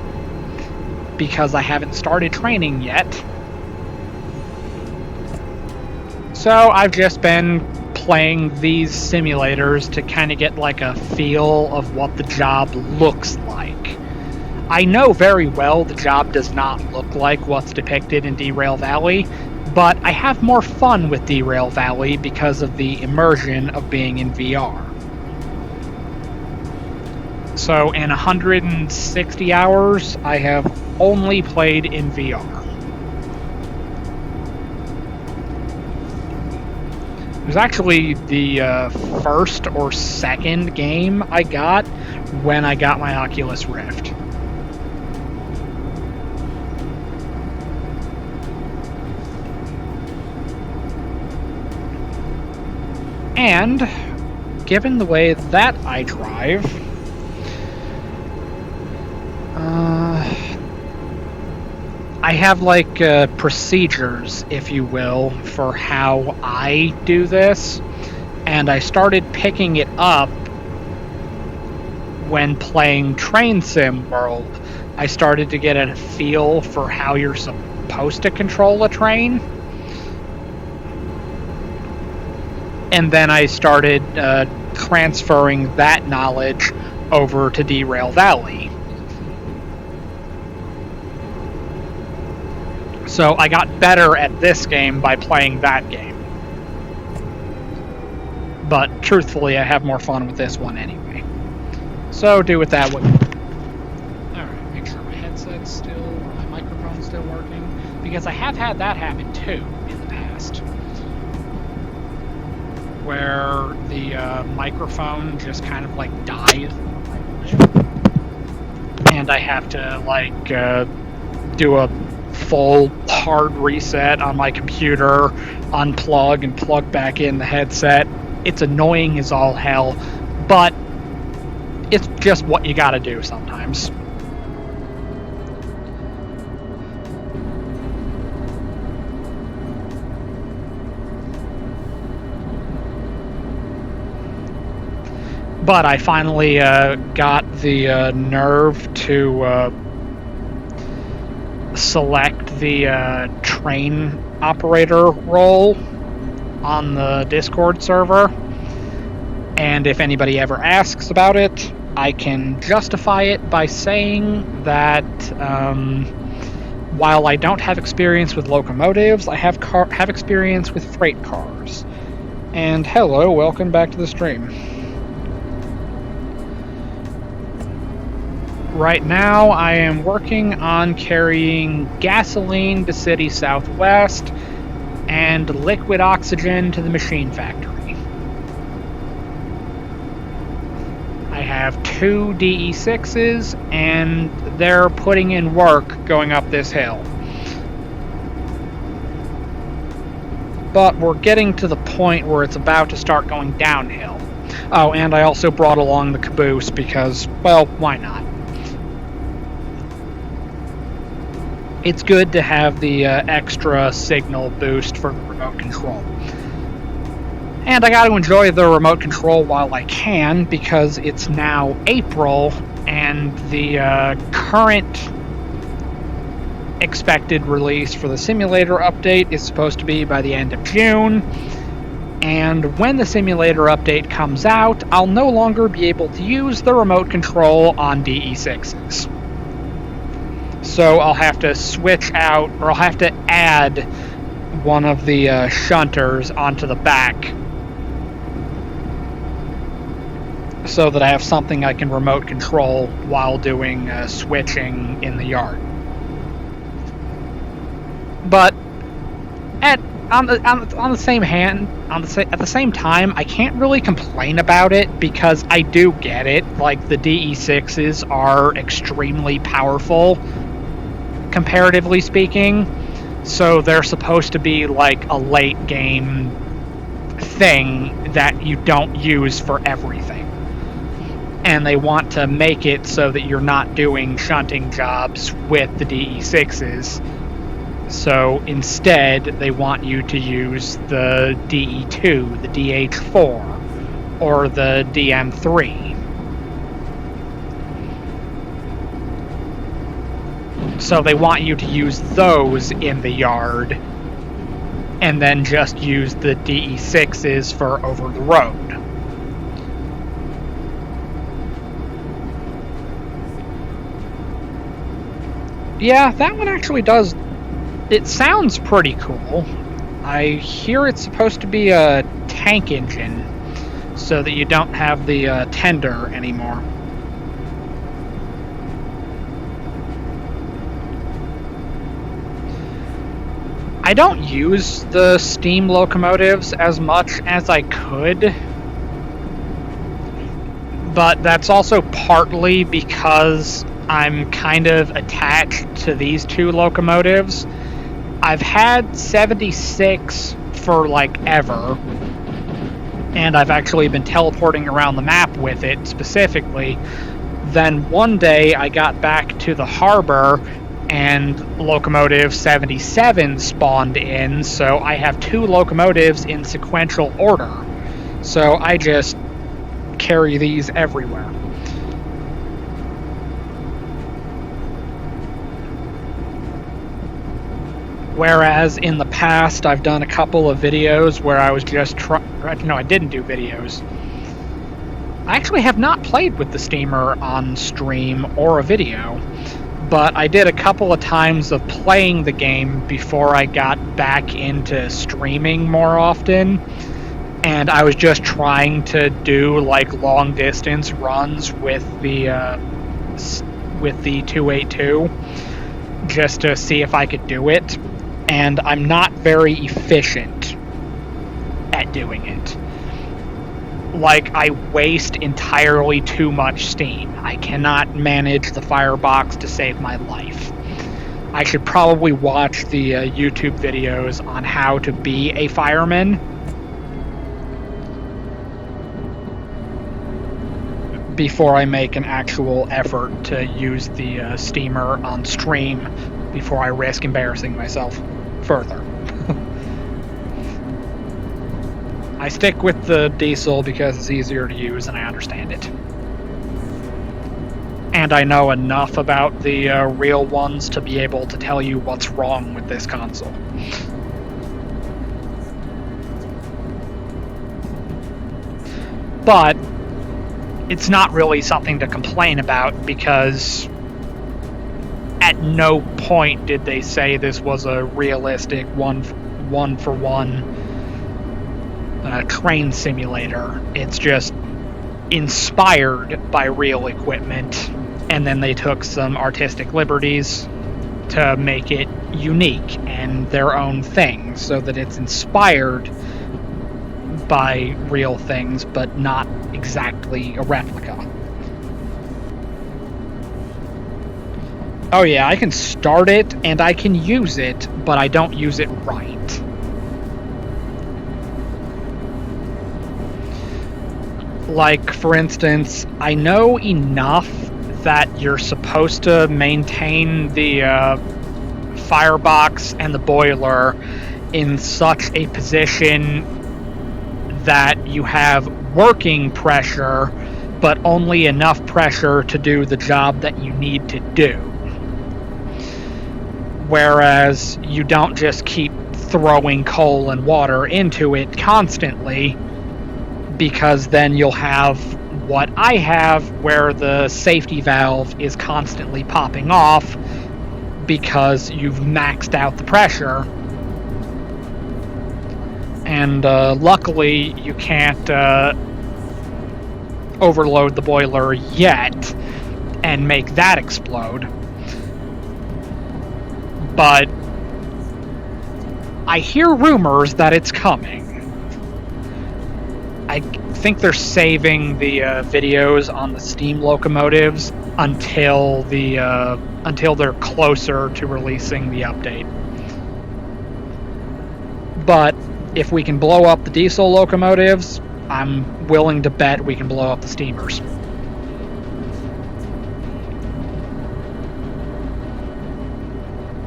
because I haven't started training yet. So I've just been playing these simulators to kind of get like a feel of what the job looks like. I know very well the job does not look like what's depicted in Derail Valley, but I have more fun with Derail Valley because of the immersion of being in VR. So in 160 hours, I have only played in VR. It was actually the first or second game I got when I got my Oculus Rift. And given the way that I drive, I have like procedures, if you will, for how I do this, and I started picking it up when playing Train Sim World. I started to get a feel for how you're supposed to control a train, and then I started transferring that knowledge over to Derail Valley. So I got better at this game by playing that game. But truthfully, I have more fun with this one anyway. So do with that what you want. Alright, make sure my headset's still, or my microphone's still working. Because I have had that happen too in the past. Where the microphone just kind of like dies. And I have to like do a full hard reset on my computer, unplug and plug back in the headset. It's annoying as all hell, but it's just what you gotta do sometimes. But I finally got the nerve to select the train operator role on the Discord server, and if anybody ever asks about it, I can justify it by saying that while I don't have experience with locomotives, I have experience with freight cars. And hello, welcome back to the stream. Right now, I am working on carrying gasoline to City Southwest and liquid oxygen to the machine factory. I have 2 DE6s, and they're putting in work going up this hill. But we're getting to the point where it's about to start going downhill. Oh, and I also brought along the caboose because, well, why not? It's good to have the extra signal boost for the remote control. And I got to enjoy the remote control while I can, because it's now April, and the current expected release for the simulator update is supposed to be by the end of June. And when the simulator update comes out, I'll no longer be able to use the remote control on DE6s. So I'll have to switch out, or I'll have to add one of the shunters onto the back, so that I have something I can remote control while doing switching in the yard. But at the same time, I can't really complain about it, because I do get it. Like, the DE6s are extremely powerful, comparatively speaking, so they're supposed to be like a late game thing that you don't use for everything. And they want to make it so that you're not doing shunting jobs with the DE6s. So instead, they want you to use the DE2, the DH4, or the DM3. So they want you to use those in the yard, and then just use the DE6s for over the road. Yeah, that one actually does. It sounds pretty cool. I hear it's supposed to be a tank engine, so that you don't have the tender anymore. I don't use the steam locomotives as much as I could, but that's also partly because I'm kind of attached to these two locomotives. I've had 76 for like ever, and I've actually been teleporting around the map with it specifically. Then one day I got back to the harbor, and locomotive 77 spawned in, so I have 2 locomotives in sequential order. So I just carry these everywhere. Whereas in the past, I've done a couple of videos where I was just no, I didn't do videos. I actually have not played with the steamer on stream or a video, but I did a couple of times of playing the game before I got back into streaming more often, and I was just trying to do like long distance runs with the 282 just to see if I could do it, and I'm not very efficient at doing it. Like, I waste entirely too much steam. I cannot manage the firebox to save my life. I should probably watch the YouTube videos on how to be a fireman. Before I make an actual effort to use the steamer on stream, before I risk embarrassing myself further. I stick with the diesel because it's easier to use and I understand it. And I know enough about the real ones to be able to tell you what's wrong with this console. But it's not really something to complain about, because at no point did they say this was a realistic one-for-one train simulator. It's just inspired by real equipment, and then they took some artistic liberties to make it unique and their own thing, so that it's inspired by real things, but not exactly a replica. Oh yeah, I can start it and I can use it, but I don't use it right. Like, for instance, I know enough that you're supposed to maintain the firebox and the boiler in such a position that you have working pressure, but only enough pressure to do the job that you need to do. Whereas you don't just keep throwing coal and water into it constantly, because then you'll have what I have, where the safety valve is constantly popping off because you've maxed out the pressure. And luckily, you can't overload the boiler yet and make that explode. But I hear rumors that it's coming. I think they're saving the videos on the steam locomotives until they're closer to releasing the update. But if we can blow up the diesel locomotives, I'm willing to bet we can blow up the steamers.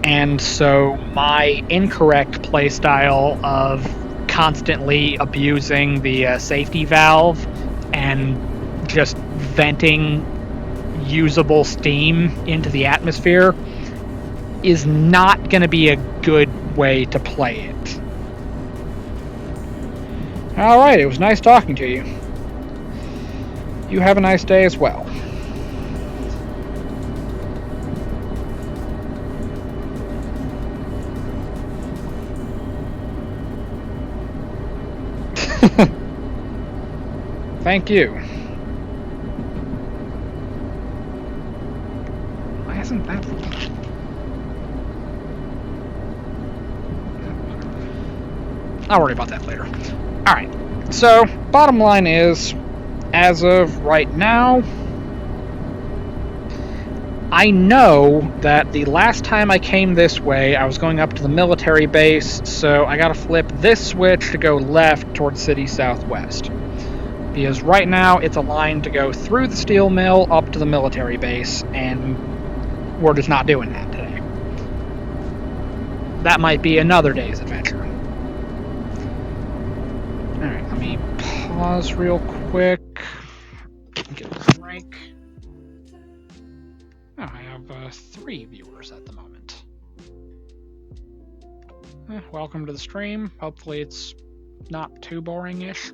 And so my incorrect playstyle of constantly abusing the safety valve and just venting usable steam into the atmosphere is not going to be a good way to play it. Alright, it was nice talking to you. You have a nice day as well. Thank you. Why isn't that... I'll worry about that later. Alright, so bottom line is, as of right now, I know that the last time I came this way, I was going up to the military base, so I gotta flip this switch to go left towards City Southwest. Because right now, it's a line to go through the steel mill up to the military base, and we're just not doing that today. That might be another day's adventure. Alright, let me pause real quick. Get a drink. Oh, I have 3 viewers at the moment. Welcome to the stream. Hopefully it's not too boring-ish.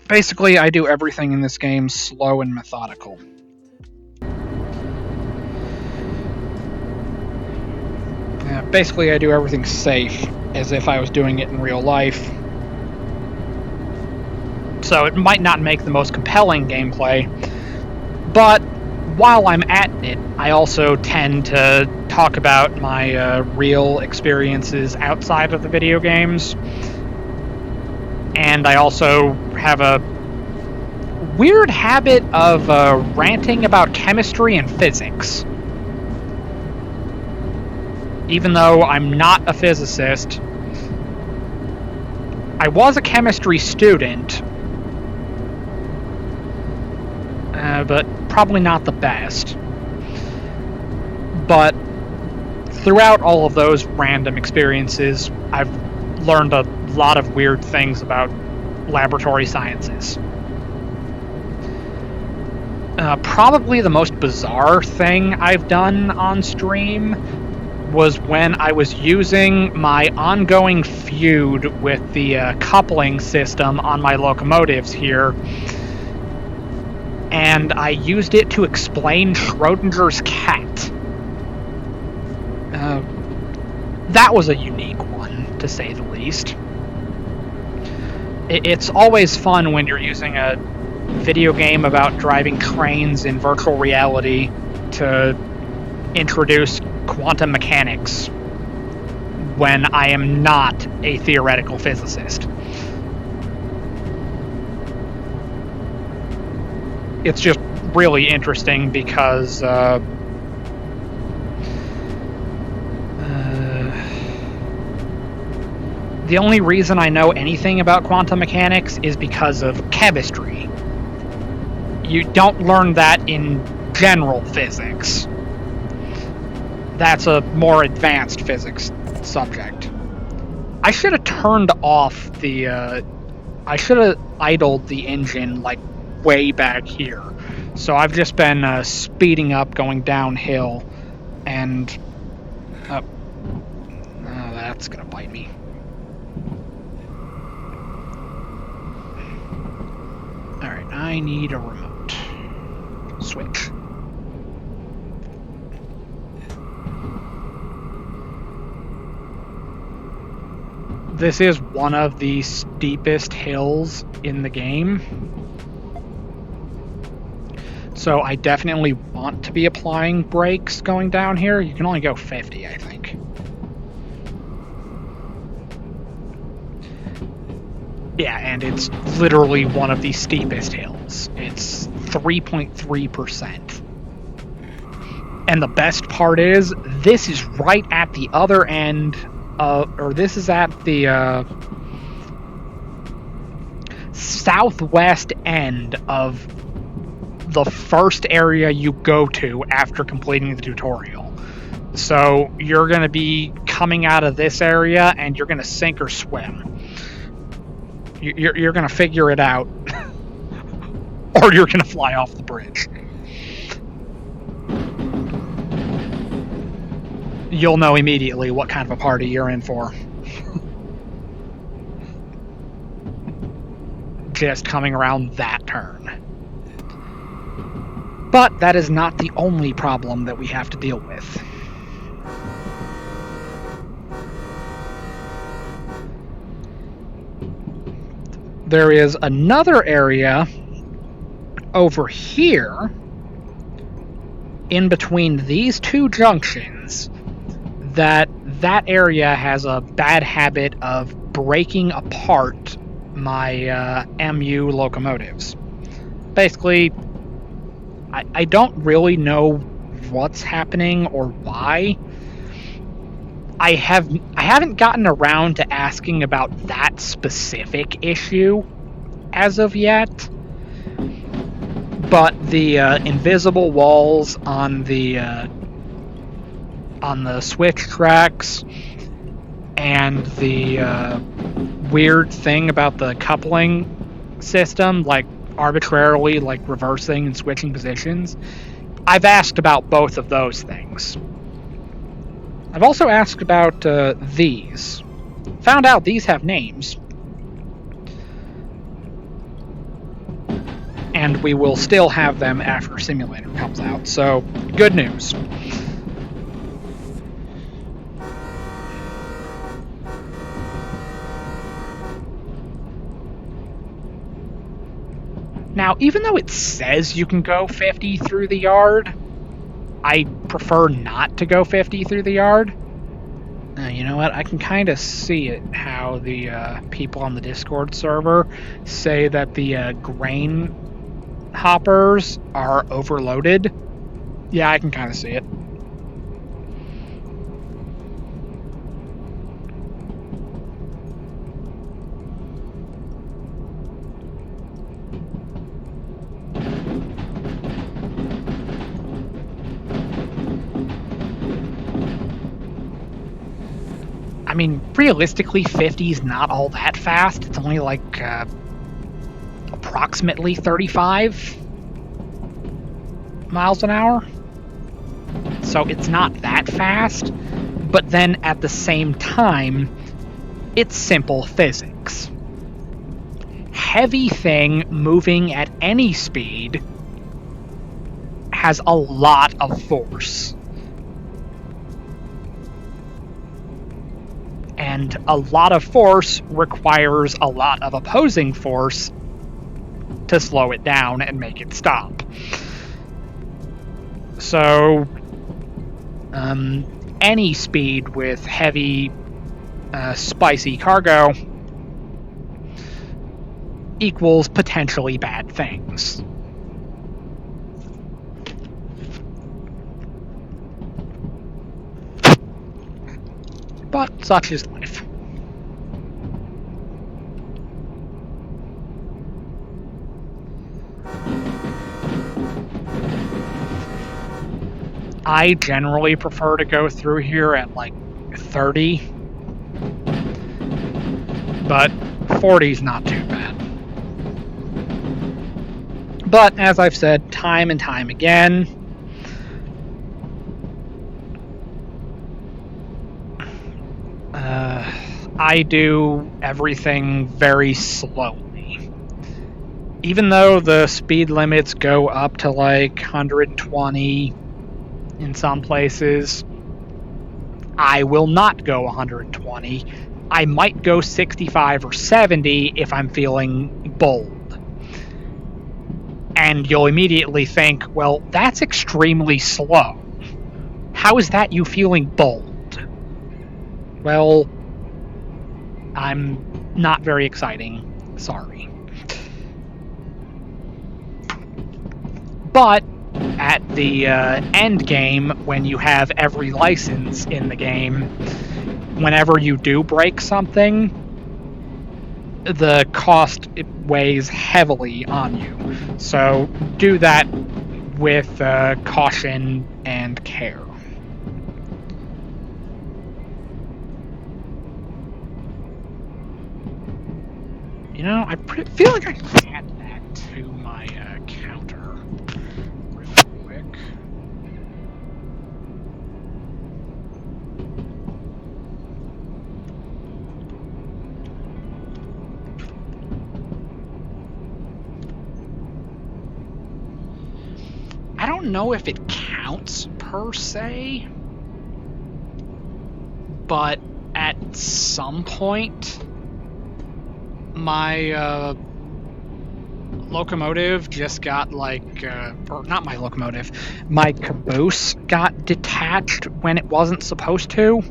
Basically, I do everything in this game slow and methodical. Basically, I do everything safe, as if I was doing it in real life. So it might not make the most compelling gameplay, but while I'm at it, I also tend to talk about my real experiences outside of the video games. And I also have a weird habit of ranting about chemistry and physics. Even though I'm not a physicist, I was a chemistry student, but probably not the best. But throughout all of those random experiences, I've learned a lot of weird things about laboratory sciences. Probably the most bizarre thing I've done on stream was when I was using my ongoing feud with the coupling system on my locomotives here, and I used it to explain Schrodinger's cat. That was a unique one, to say the least. It's always fun when you're using a video game about driving trains in virtual reality to introduce quantum mechanics when I am not a theoretical physicist. It's just really interesting because the only reason I know anything about quantum mechanics is because of chemistry. You don't learn that in general physics. That's a more advanced physics subject. I should have turned off the... I should have idled the engine, like, way back here. So I've just been speeding up, going downhill, and... Oh, that's gonna bite me. Alright, I need a remote. Switch. This is one of the steepest hills in the game. So I definitely want to be applying brakes going down here. You can only go 50, I think. Yeah, and it's literally one of the steepest hills. It's 3.3%. And the best part is, this is right at the other end, or this is at the southwest end of the first area you go to after completing the tutorial. So you're going to be coming out of this area and you're going to sink or swim. You're going to figure it out, or you're going to fly off the bridge. You'll know immediately what kind of a party you're in for. Just coming around that turn. But that is not the only problem that we have to deal with. There is another area over here in between these two junctions that area has a bad habit of breaking apart my MU locomotives. Basically, I don't really know what's happening or why. I haven't gotten around to asking about that specific issue as of yet. But the invisible walls on the switch tracks and the weird thing about the coupling system, like arbitrarily like reversing and switching positions, I've asked about both of those things. I've also asked about these. Found out these have names. And we will still have them after Simulator comes out, so good news. Now, even though it says you can go 50 through the yard, I prefer not to go 50 through the yard. You know what? I can kind of see it, how the people on the Discord server say that the grain hoppers are overloaded. Yeah, I can kind of see it. I mean, realistically, 50 is not all that fast. It's only like approximately 35 miles an hour. So it's not that fast, but then at the same time, it's simple physics. Heavy thing moving at any speed has a lot of force. And a lot of force requires a lot of opposing force to slow it down and make it stop. So, any speed with heavy spicy cargo equals potentially bad things. But such is life. I generally prefer to go through here at like 30, but 40 is not too bad. But as I've said time and time again, I do everything very slowly. Even though the speed limits go up to like 120 in some places, I will not go 120. I might go 65 or 70 if I'm feeling bold. And you'll immediately think, well, that's extremely slow. How is that you feeling bold? Well, I'm not very exciting. Sorry. But at the end game, when you have every license in the game, whenever you do break something, the cost weighs heavily on you. So do that with caution and care. You know, I feel like I can add that to my counter real quick. I don't know if it counts per se, but at some point, my locomotive just got like, or not my locomotive, my caboose got detached when it wasn't supposed to.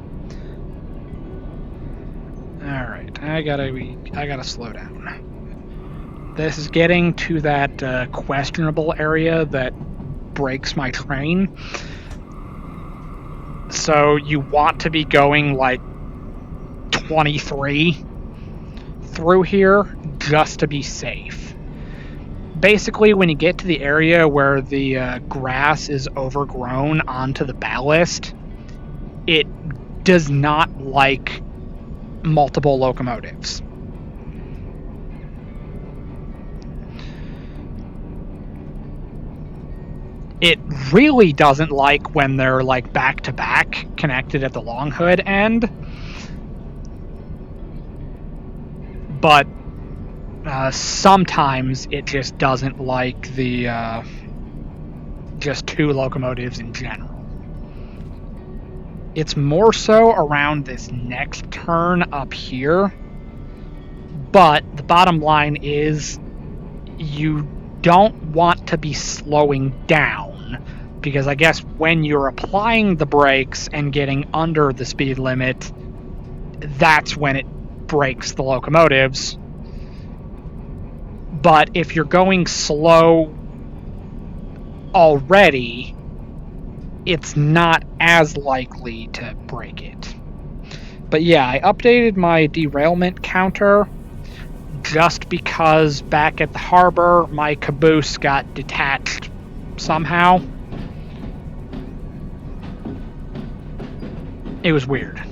Alright, I gotta slow down. This is getting to that questionable area that breaks my train. So you want to be going like 23 through here just to be safe. Basically, when you get to the area where the grass is overgrown onto the ballast, it does not like multiple locomotives. It really doesn't like when they're like back to back connected at the long hood end. But sometimes it just doesn't like the just two locomotives in general. It's more so around this next turn up here. But the bottom line is you don't want to be slowing down, because I guess when you're applying the brakes and getting under the speed limit, that's when it breaks the locomotives. But if you're going slow already, it's not as likely to break it. But yeah, I updated my derailment counter just because back at the harbor, my caboose got detached somehow. It was weird.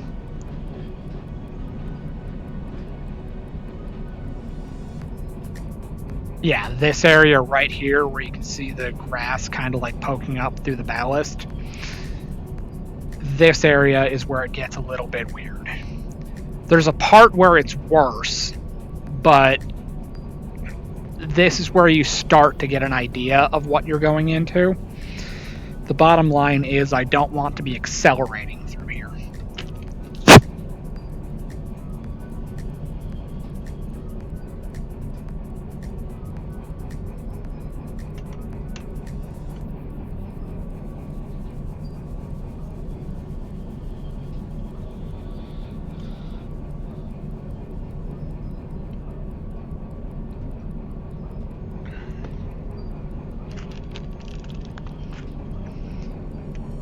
Yeah, this area right here where you can see the grass kind of like poking up through the ballast. This area is where it gets a little bit weird. There's a part where it's worse, but this is where you start to get an idea of what you're going into. The bottom line is I don't want to be accelerating through here.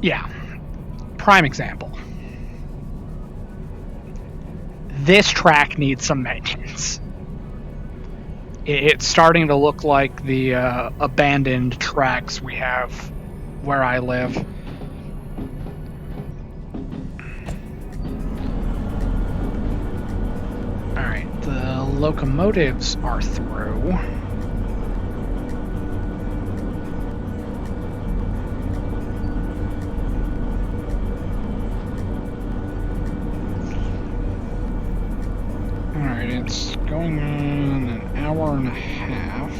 Yeah, prime example. This track needs some maintenance. It's starting to look like the abandoned tracks we have where I live. Alright, the locomotives are through. Alright, it's going on an hour and a half.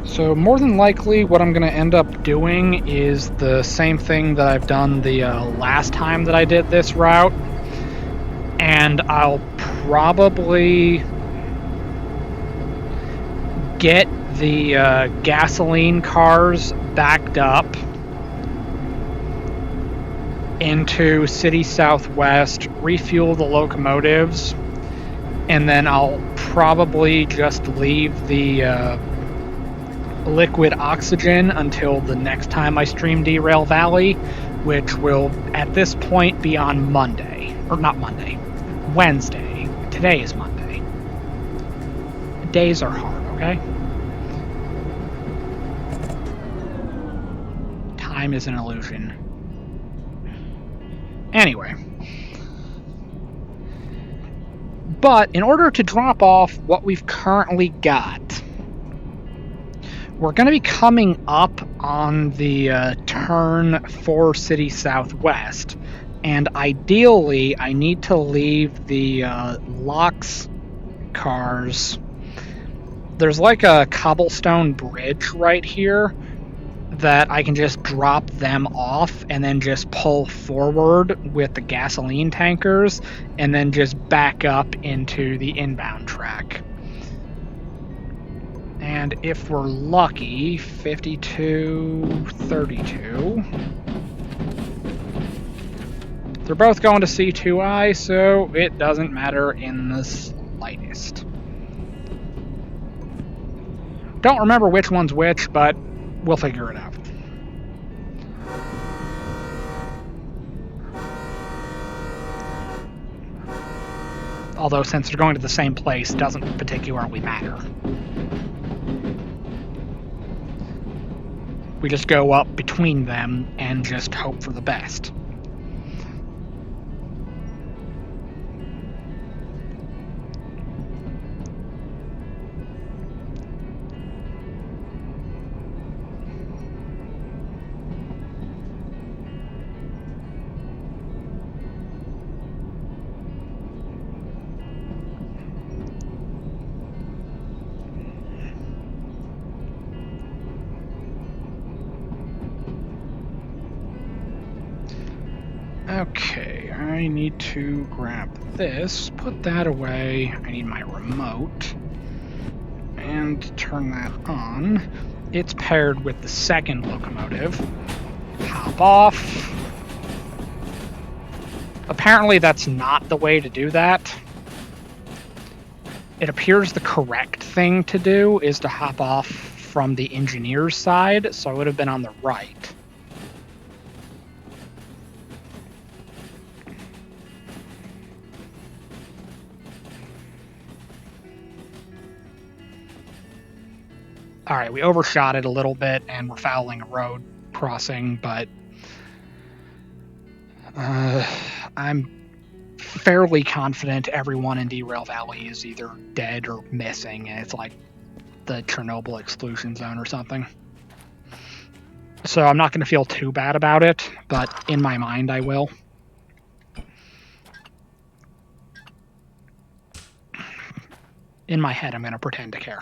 So more than likely what I'm going to end up doing is the same thing that I've done the last time that I did this route. And I'll probably get the gasoline cars backed up into City Southwest, refuel the locomotives, and then I'll probably just leave the liquid oxygen until the next time I stream Derail Valley, which will at this point be on Monday. Or not Monday, Wednesday. Today is Monday. Days are hard, okay? Time is an illusion. Anyway. But in order to drop off what we've currently got, we're going to be coming up on the turn for City Southwest, and ideally I need to leave the LOX cars. There's like a cobblestone bridge right here that I can just drop them off and then just pull forward with the gasoline tankers and then just back up into the inbound track. And if we're lucky, 52, 32. They're both going to C2I, so it doesn't matter in the slightest. Don't remember which one's which, but we'll figure it out. Although, since they're going to the same place, it doesn't particularly matter. We just go up between them and just hope for the best. Okay, I need to grab this, put that away. I need my remote, and turn that on. It's paired with the second locomotive. Hop off. Apparently that's not the way to do that. It appears the correct thing to do is to hop off from the engineer's side, so I would have been on the right. Alright, we overshot it a little bit and we're fouling a road crossing, but I'm fairly confident everyone in Derail Valley is either dead or missing, and it's like the Chernobyl exclusion zone or something. So I'm not going to feel too bad about it, but in my mind I will. In my head I'm going to pretend to care.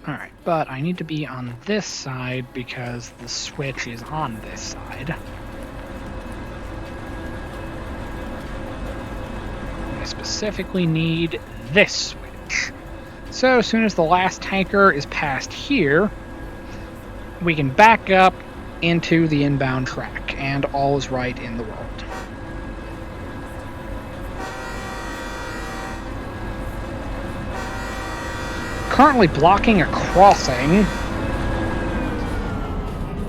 Alright, but I need to be on this side because the switch is on this side. I specifically need this switch. So as soon as the last tanker is past here, we can back up into the inbound track, and all is right in the world. Currently blocking a crossing,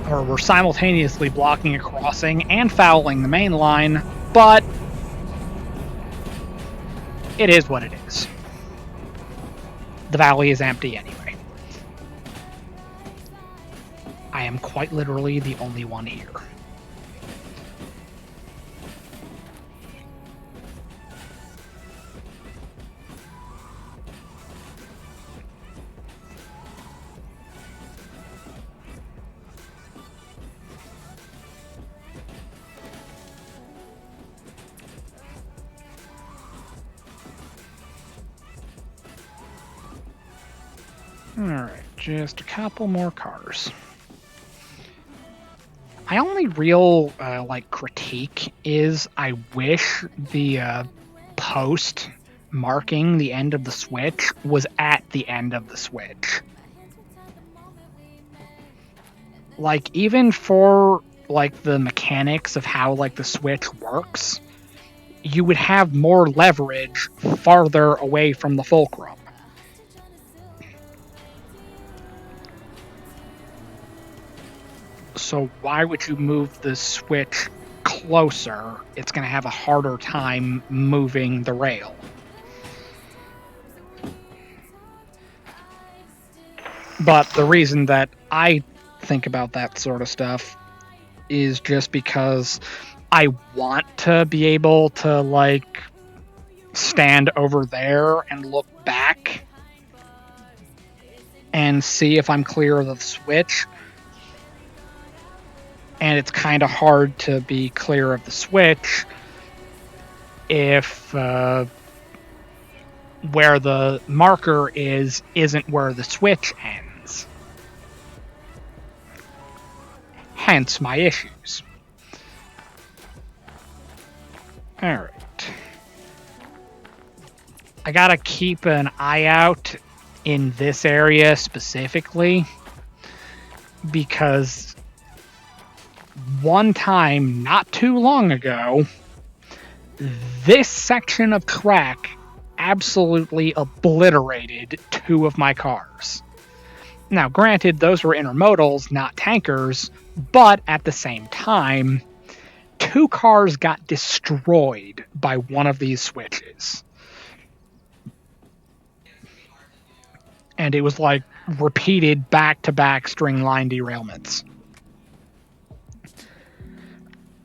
or we're simultaneously blocking a crossing and fouling the main line, but it is what it is. The valley is empty anyway. I am quite literally the only one here. Alright, just a couple more cars. My only real, critique is I wish the post marking the end of the switch was at the end of the switch. Like, even for, the mechanics of how, the switch works, you would have more leverage farther away from the fulcrum. So why would you move the switch closer? It's going to have a harder time moving the rail. But the reason that I think about that sort of stuff is just because I want to be able to, stand over there and look back and see if I'm clear of the switch. And it's kind of hard to be clear of the switch if where the marker isn't where the switch ends. Hence my issues. Alright. I gotta keep an eye out in this area specifically, because one time, not too long ago, this section of track absolutely obliterated 2 of my cars. Now, granted, those were intermodals, not tankers, but at the same time, 2 cars got destroyed by one of these switches. And it was repeated back-to-back string line derailments.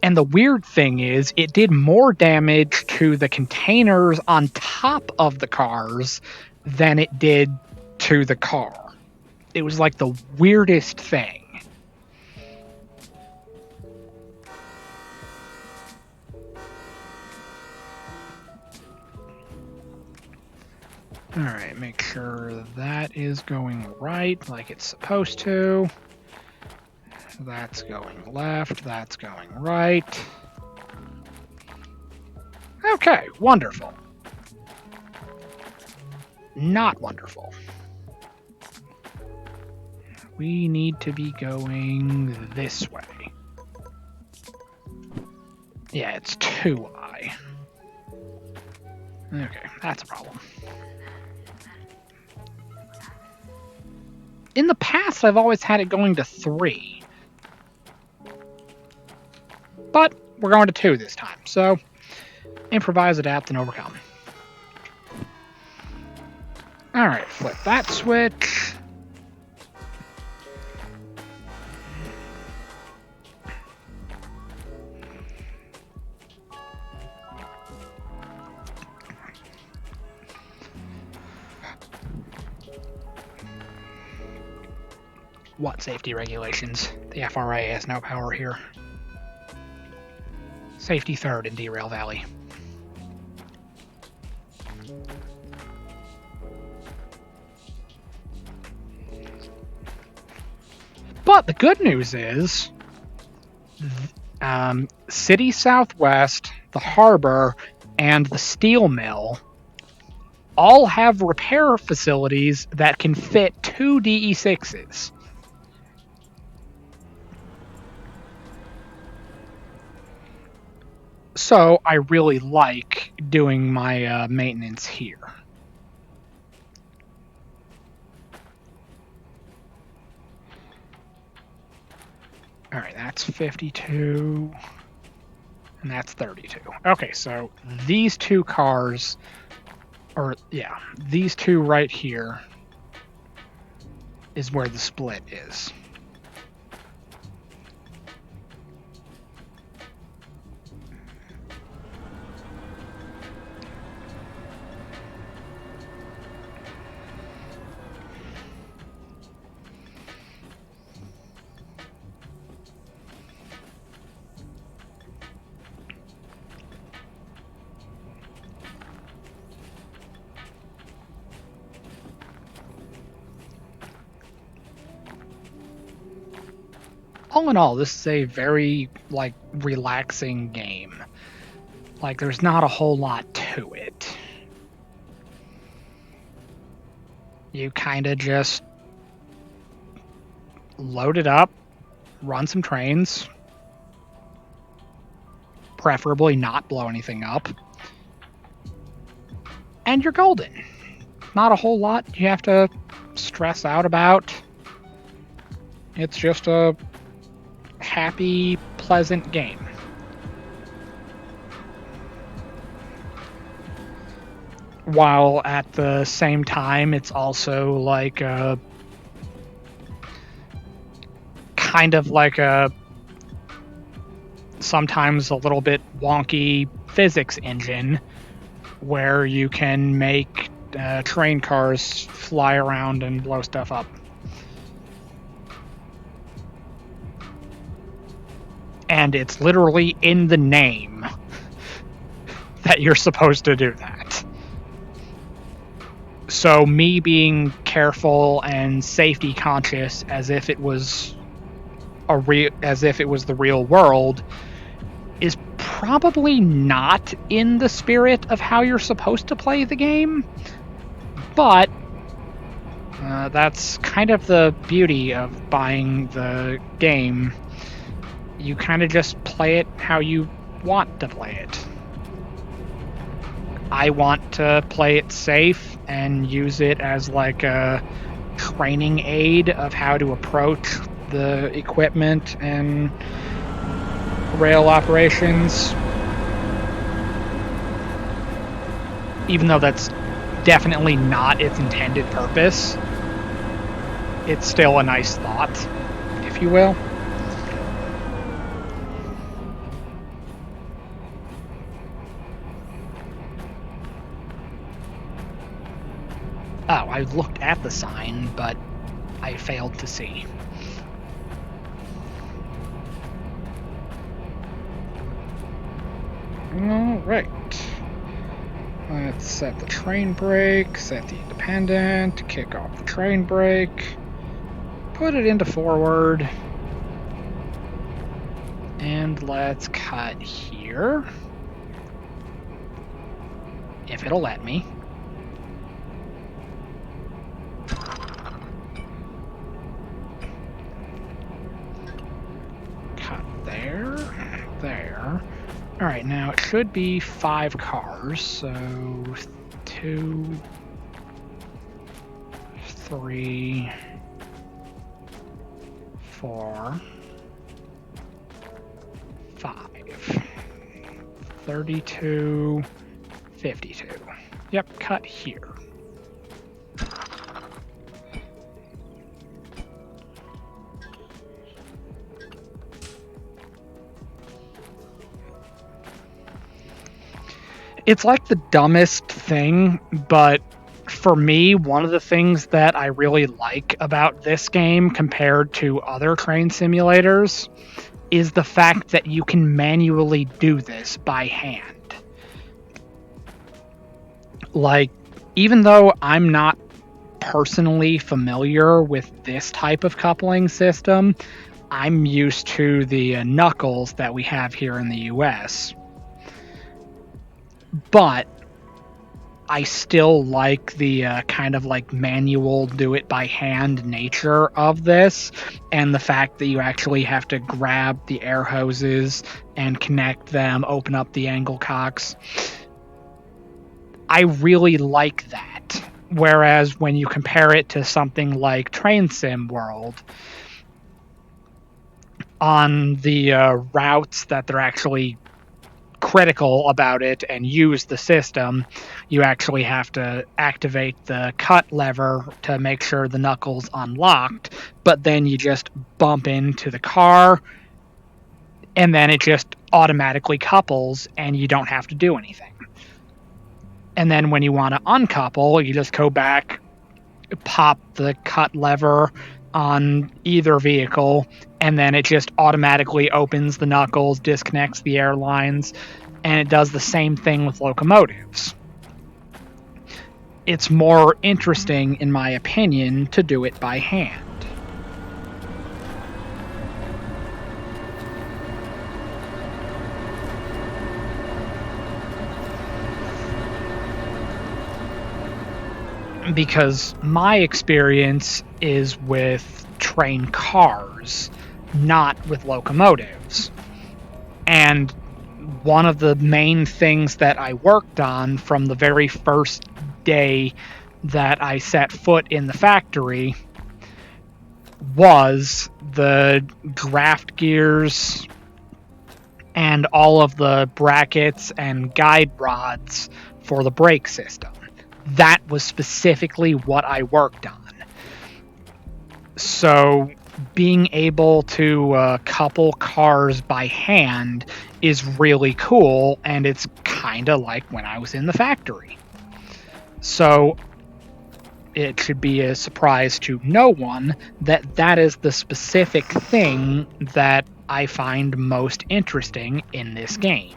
And the weird thing is, it did more damage to the containers on top of the cars than it did to the car. It was the weirdest thing. Alright, make sure that is going right, like it's supposed to. That's going left, that's going right. Okay, wonderful. Not wonderful. We need to be going this way. Yeah, it's 2i. Okay, that's a problem. In the past, I've always had it going to 3. But we're going to 2 this time, so improvise, adapt, and overcome. Alright, flip that switch. What safety regulations? The FRA has no power here. Safety third in Derail Valley. But the good news is, City Southwest, the harbor, and the steel mill all have repair facilities that can fit 2 DE6s. So I really like doing my maintenance here. All right, that's 52, and that's 32. Okay, so these two cars, or yeah, these two right here is where the split is. All in all, this is a very, like, relaxing game. Like, there's not a whole lot to it. You kind of just load it up, run some trains, preferably not blow anything up, and you're golden. Not a whole lot you have to stress out about. It's just a happy, pleasant game. While at the same time, it's also like a kind of like a sometimes a little bit wonky physics engine where you can make train cars fly around and blow stuff up. And it's literally in the name that you're supposed to do that. So me being careful and safety conscious as if it was the real world is probably not in the spirit of how you're supposed to play the game, but that's kind of the beauty of buying the game. You kind of just play it how you want to play it. I want to play it safe and use it as like a training aid of how to approach the equipment and rail operations. Even though that's definitely not its intended purpose, it's still a nice thought, if you will. Oh, I looked at the sign, but I failed to see. Alright. Let's set the train brake, set the independent, kick off the train brake, put it into forward, and let's cut here. If it'll let me. Cut there, there. Alright, now it should be 5 cars, so 2, 3, 4, 5, 32, 52. Yep, cut here. It's like the dumbest thing, but for me, one of the things that I really like about this game compared to other train simulators is the fact that you can manually do this by hand. Like, even though I'm not personally familiar with this type of coupling system, I'm used to the knuckles that we have here in the US. But I still like the kind of like manual do it by hand nature of this, and the fact that you actually have to grab the air hoses and connect them, open up the angle cocks. I really like that. Whereas when you compare it to something like Train Sim World, on the routes that they're actually critical about it and use the system, you actually have to activate the cut lever to make sure the knuckles unlocked, but then you just bump into the car and then it just automatically couples and you don't have to do anything. And then when you want to uncouple, you just go back, pop the cut lever on either vehicle, and then it just automatically opens the knuckles, disconnects the airlines, and it does the same thing with locomotives. It's more interesting, in my opinion, to do it by hand. Because my experience is with train cars, not with locomotives. And one of the main things that I worked on from the very first day that I set foot in the factory was the draft gears and all of the brackets and guide rods for the brake system. That was specifically what I worked on. So being able to couple cars by hand is really cool, and it's kind of like when I was in the factory. So it should be a surprise to no one that that is the specific thing that I find most interesting in this game.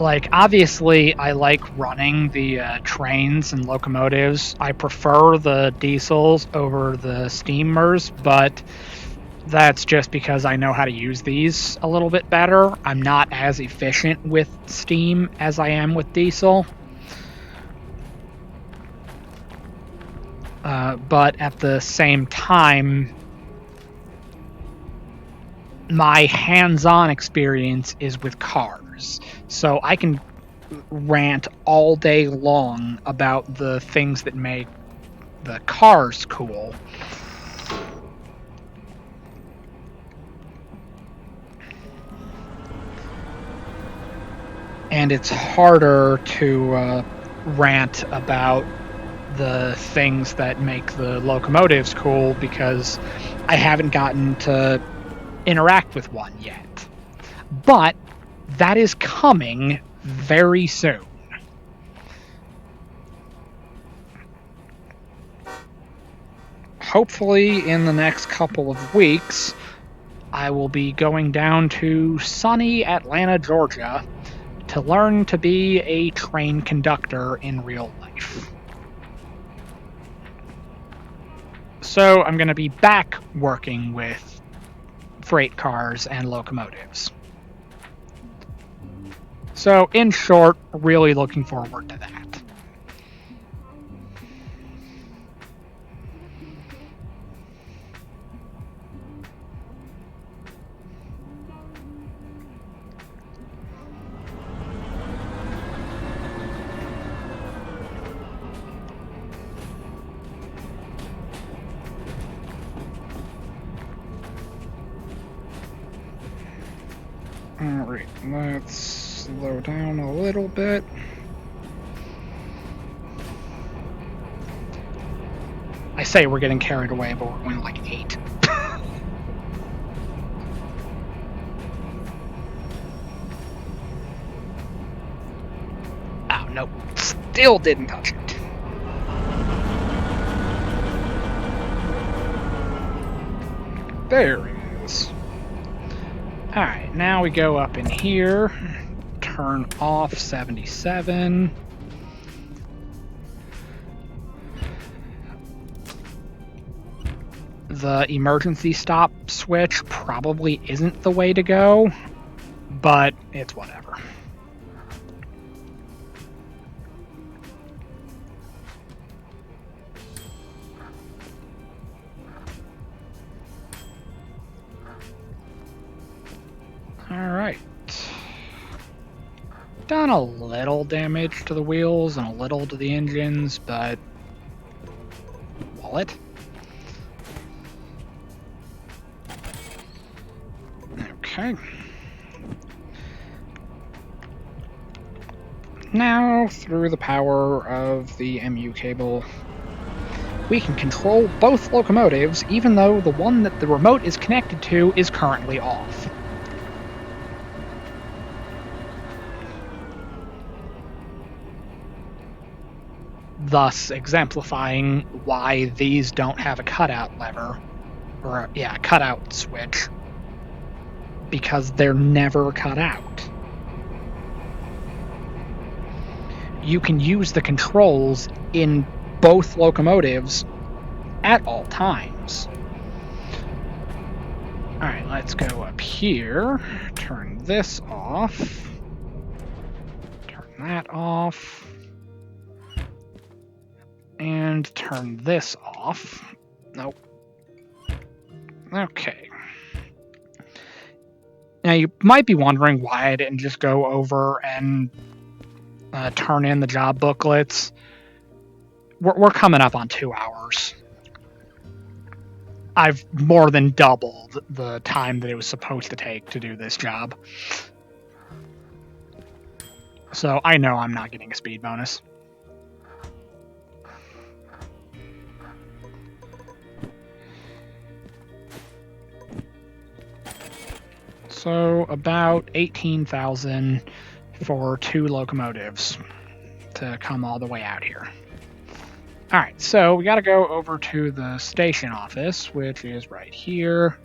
Like, obviously, I like running the trains and locomotives. I prefer the diesels over the steamers, but that's just because I know how to use these a little bit better. I'm not as efficient with steam as I am with diesel. But at the same time, my hands-on experience is with cars. So I can rant all day long about the things that make the cars cool. And it's harder to rant about the things that make the locomotives cool because I haven't gotten to interact with one yet. But that is coming very soon. Hopefully, in the next couple of weeks, I will be going down to sunny Atlanta, Georgia, to learn to be a train conductor in real life. So I'm going to be back working with freight cars and locomotives. So, in short, really looking forward to that. Alright, let's slow down a little bit. I say we're getting carried away, but we're going like 8. Oh, nope. Still didn't touch it. There it is. Alright, now we go up in here, turn off 77. the emergency stop switch probably isn't the way to go, but it's whatever. Alright. Done a little damage to the wheels and a little to the engines, but... wallet? Okay. Now, through the power of the MU cable, we can control both locomotives, even though the one that the remote is connected to is currently off. Thus exemplifying why these don't have a cutout lever, or a cutout switch, because they're never cut out. You can use the controls in both locomotives at all times. Alright, let's go up here, turn this off, turn that off, and turn this off. Nope. Okay. Now you might be wondering why I didn't just go over and turn in the job booklets. We're coming up on 2 hours. I've more than doubled the time that it was supposed to take to do this job. So I know I'm not getting a speed bonus. So about 18,000 for 2 locomotives to come all the way out here. Alright, so we gotta go over to the station office, which is right here.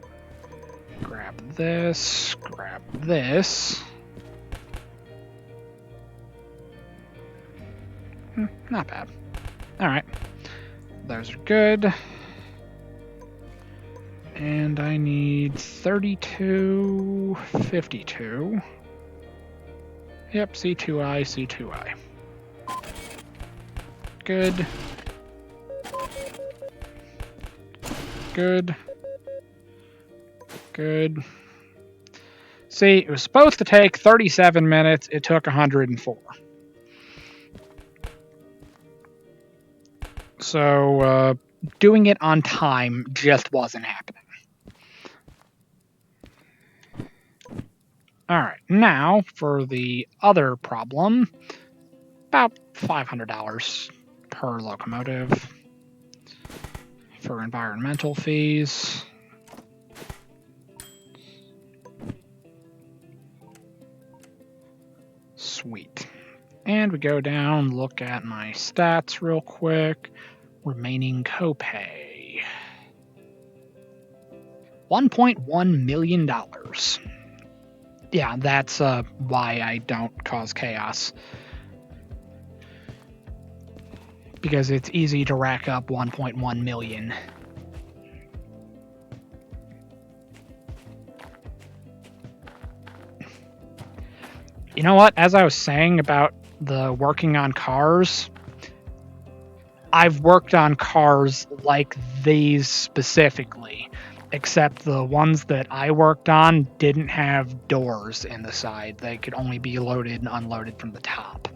Grab this, grab this. Not bad. Alright, those are good. And I need 3252. Yep, C2I, C2I. Good. Good. Good. See, it was supposed to take 37 minutes. It took 104. So, doing it on time just wasn't happening. Alright, now for the other problem. About $500 per locomotive for environmental fees. Sweet. And we go down, look at my stats real quick. Remaining copay. $1.1 million. Yeah, that's why I don't cause chaos. Because it's easy to rack up 1.1 million. You know what? As I was saying about the working on cars, I've worked on cars like these specifically, except the ones that I worked on didn't have doors in the side. They could only be loaded and unloaded from the top.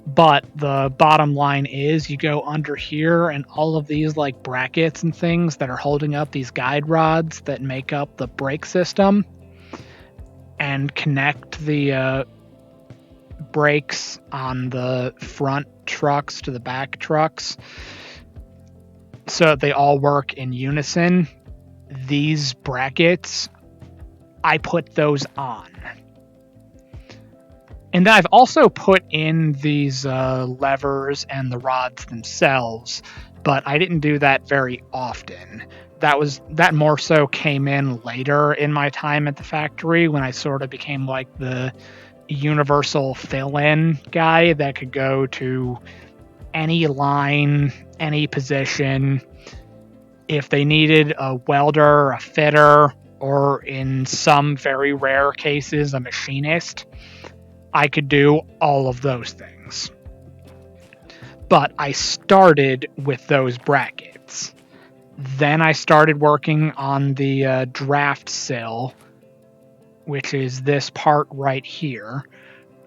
But the bottom line is you go under here and all of these like brackets and things that are holding up these guide rods that make up the brake system and connect the brakes on the front trucks to the back trucks so they all work in unison. These brackets, I put those on. And then I've also put in these levers and the rods themselves, but I didn't do that very often. That more so came in later in my time at the factory when I sort of became like the universal fill-in guy that could go to any line, any position, If they needed a welder, a fitter, or in some very rare cases, a machinist, I could do all of those things. But I started with those brackets. Then I started working on the draft sill, which is this part right here.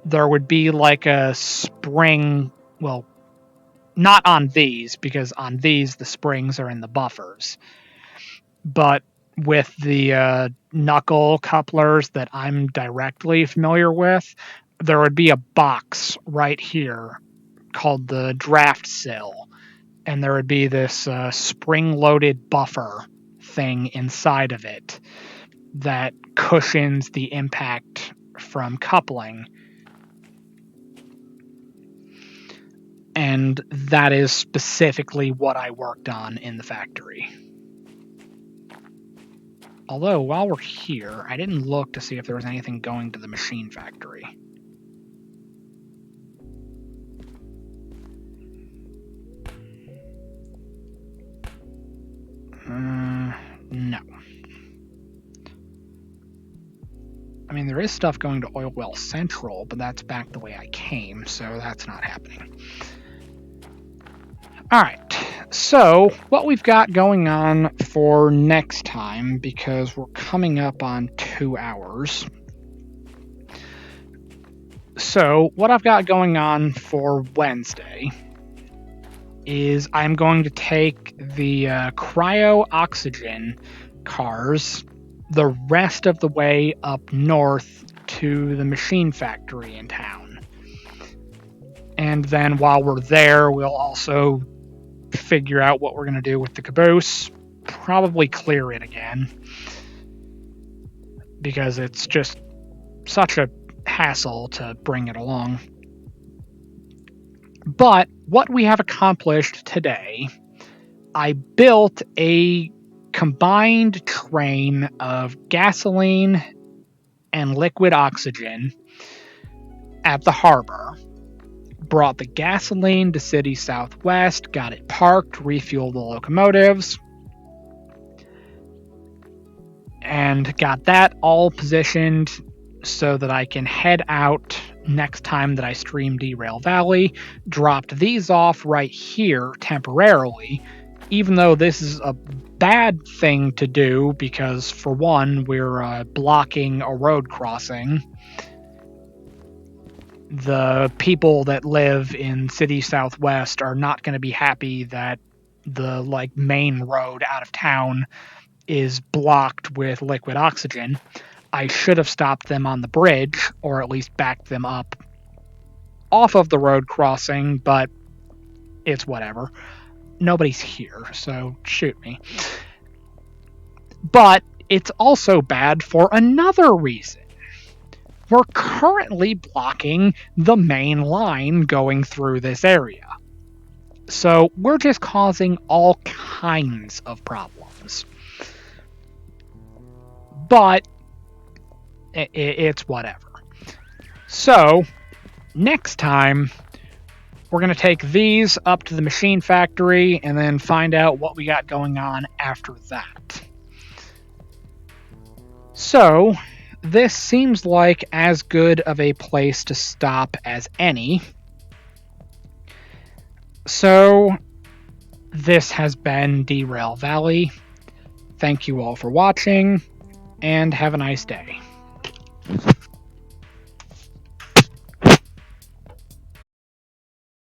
There would be like a spring, well, not on these, because on these the springs are in the buffers, but with the knuckle couplers that I'm directly familiar with, there would be a box right here called the draft sill, and there would be this spring-loaded buffer thing inside of it that cushions the impact from coupling. And that is specifically what I worked on in the factory. Although, while we're here, I didn't look to see if there was anything going to the machine factory. No. I mean, there is stuff going to Oil Well Central, but that's back the way I came, so that's not happening. Alright, so what we've got going on for next time, because we're coming up on 2 hours. So, what I've got going on for Wednesday is I'm going to take the cryo-oxygen cars the rest of the way up north to the machine factory in town. And then while we're there, we'll also figure out what we're going to do with the caboose. Probably clear it again, because it's just such a hassle to bring it along. But what we have accomplished today, I built a combined train of gasoline and liquid oxygen at the harbor. Brought the gasoline to City Southwest, got it parked, refueled the locomotives, and got that all positioned so that I can head out next time that I stream Derail Valley. Dropped these off right here temporarily, even though this is a bad thing to do because, for one, we're blocking a road crossing. The people that live in City Southwest are not going to be happy that the main road out of town is blocked with liquid oxygen. I should have stopped them on the bridge, or at least backed them up off of the road crossing, but it's whatever. Nobody's here, so shoot me. But it's also bad for another reason. We're currently blocking the main line going through this area. So we're just causing all kinds of problems. But it's whatever. So next time, we're going to take these up to the machine factory and then find out what we got going on after that. So this seems like as good of a place to stop as any. So this has been Derail Valley. Thank you all for watching, and have a nice day.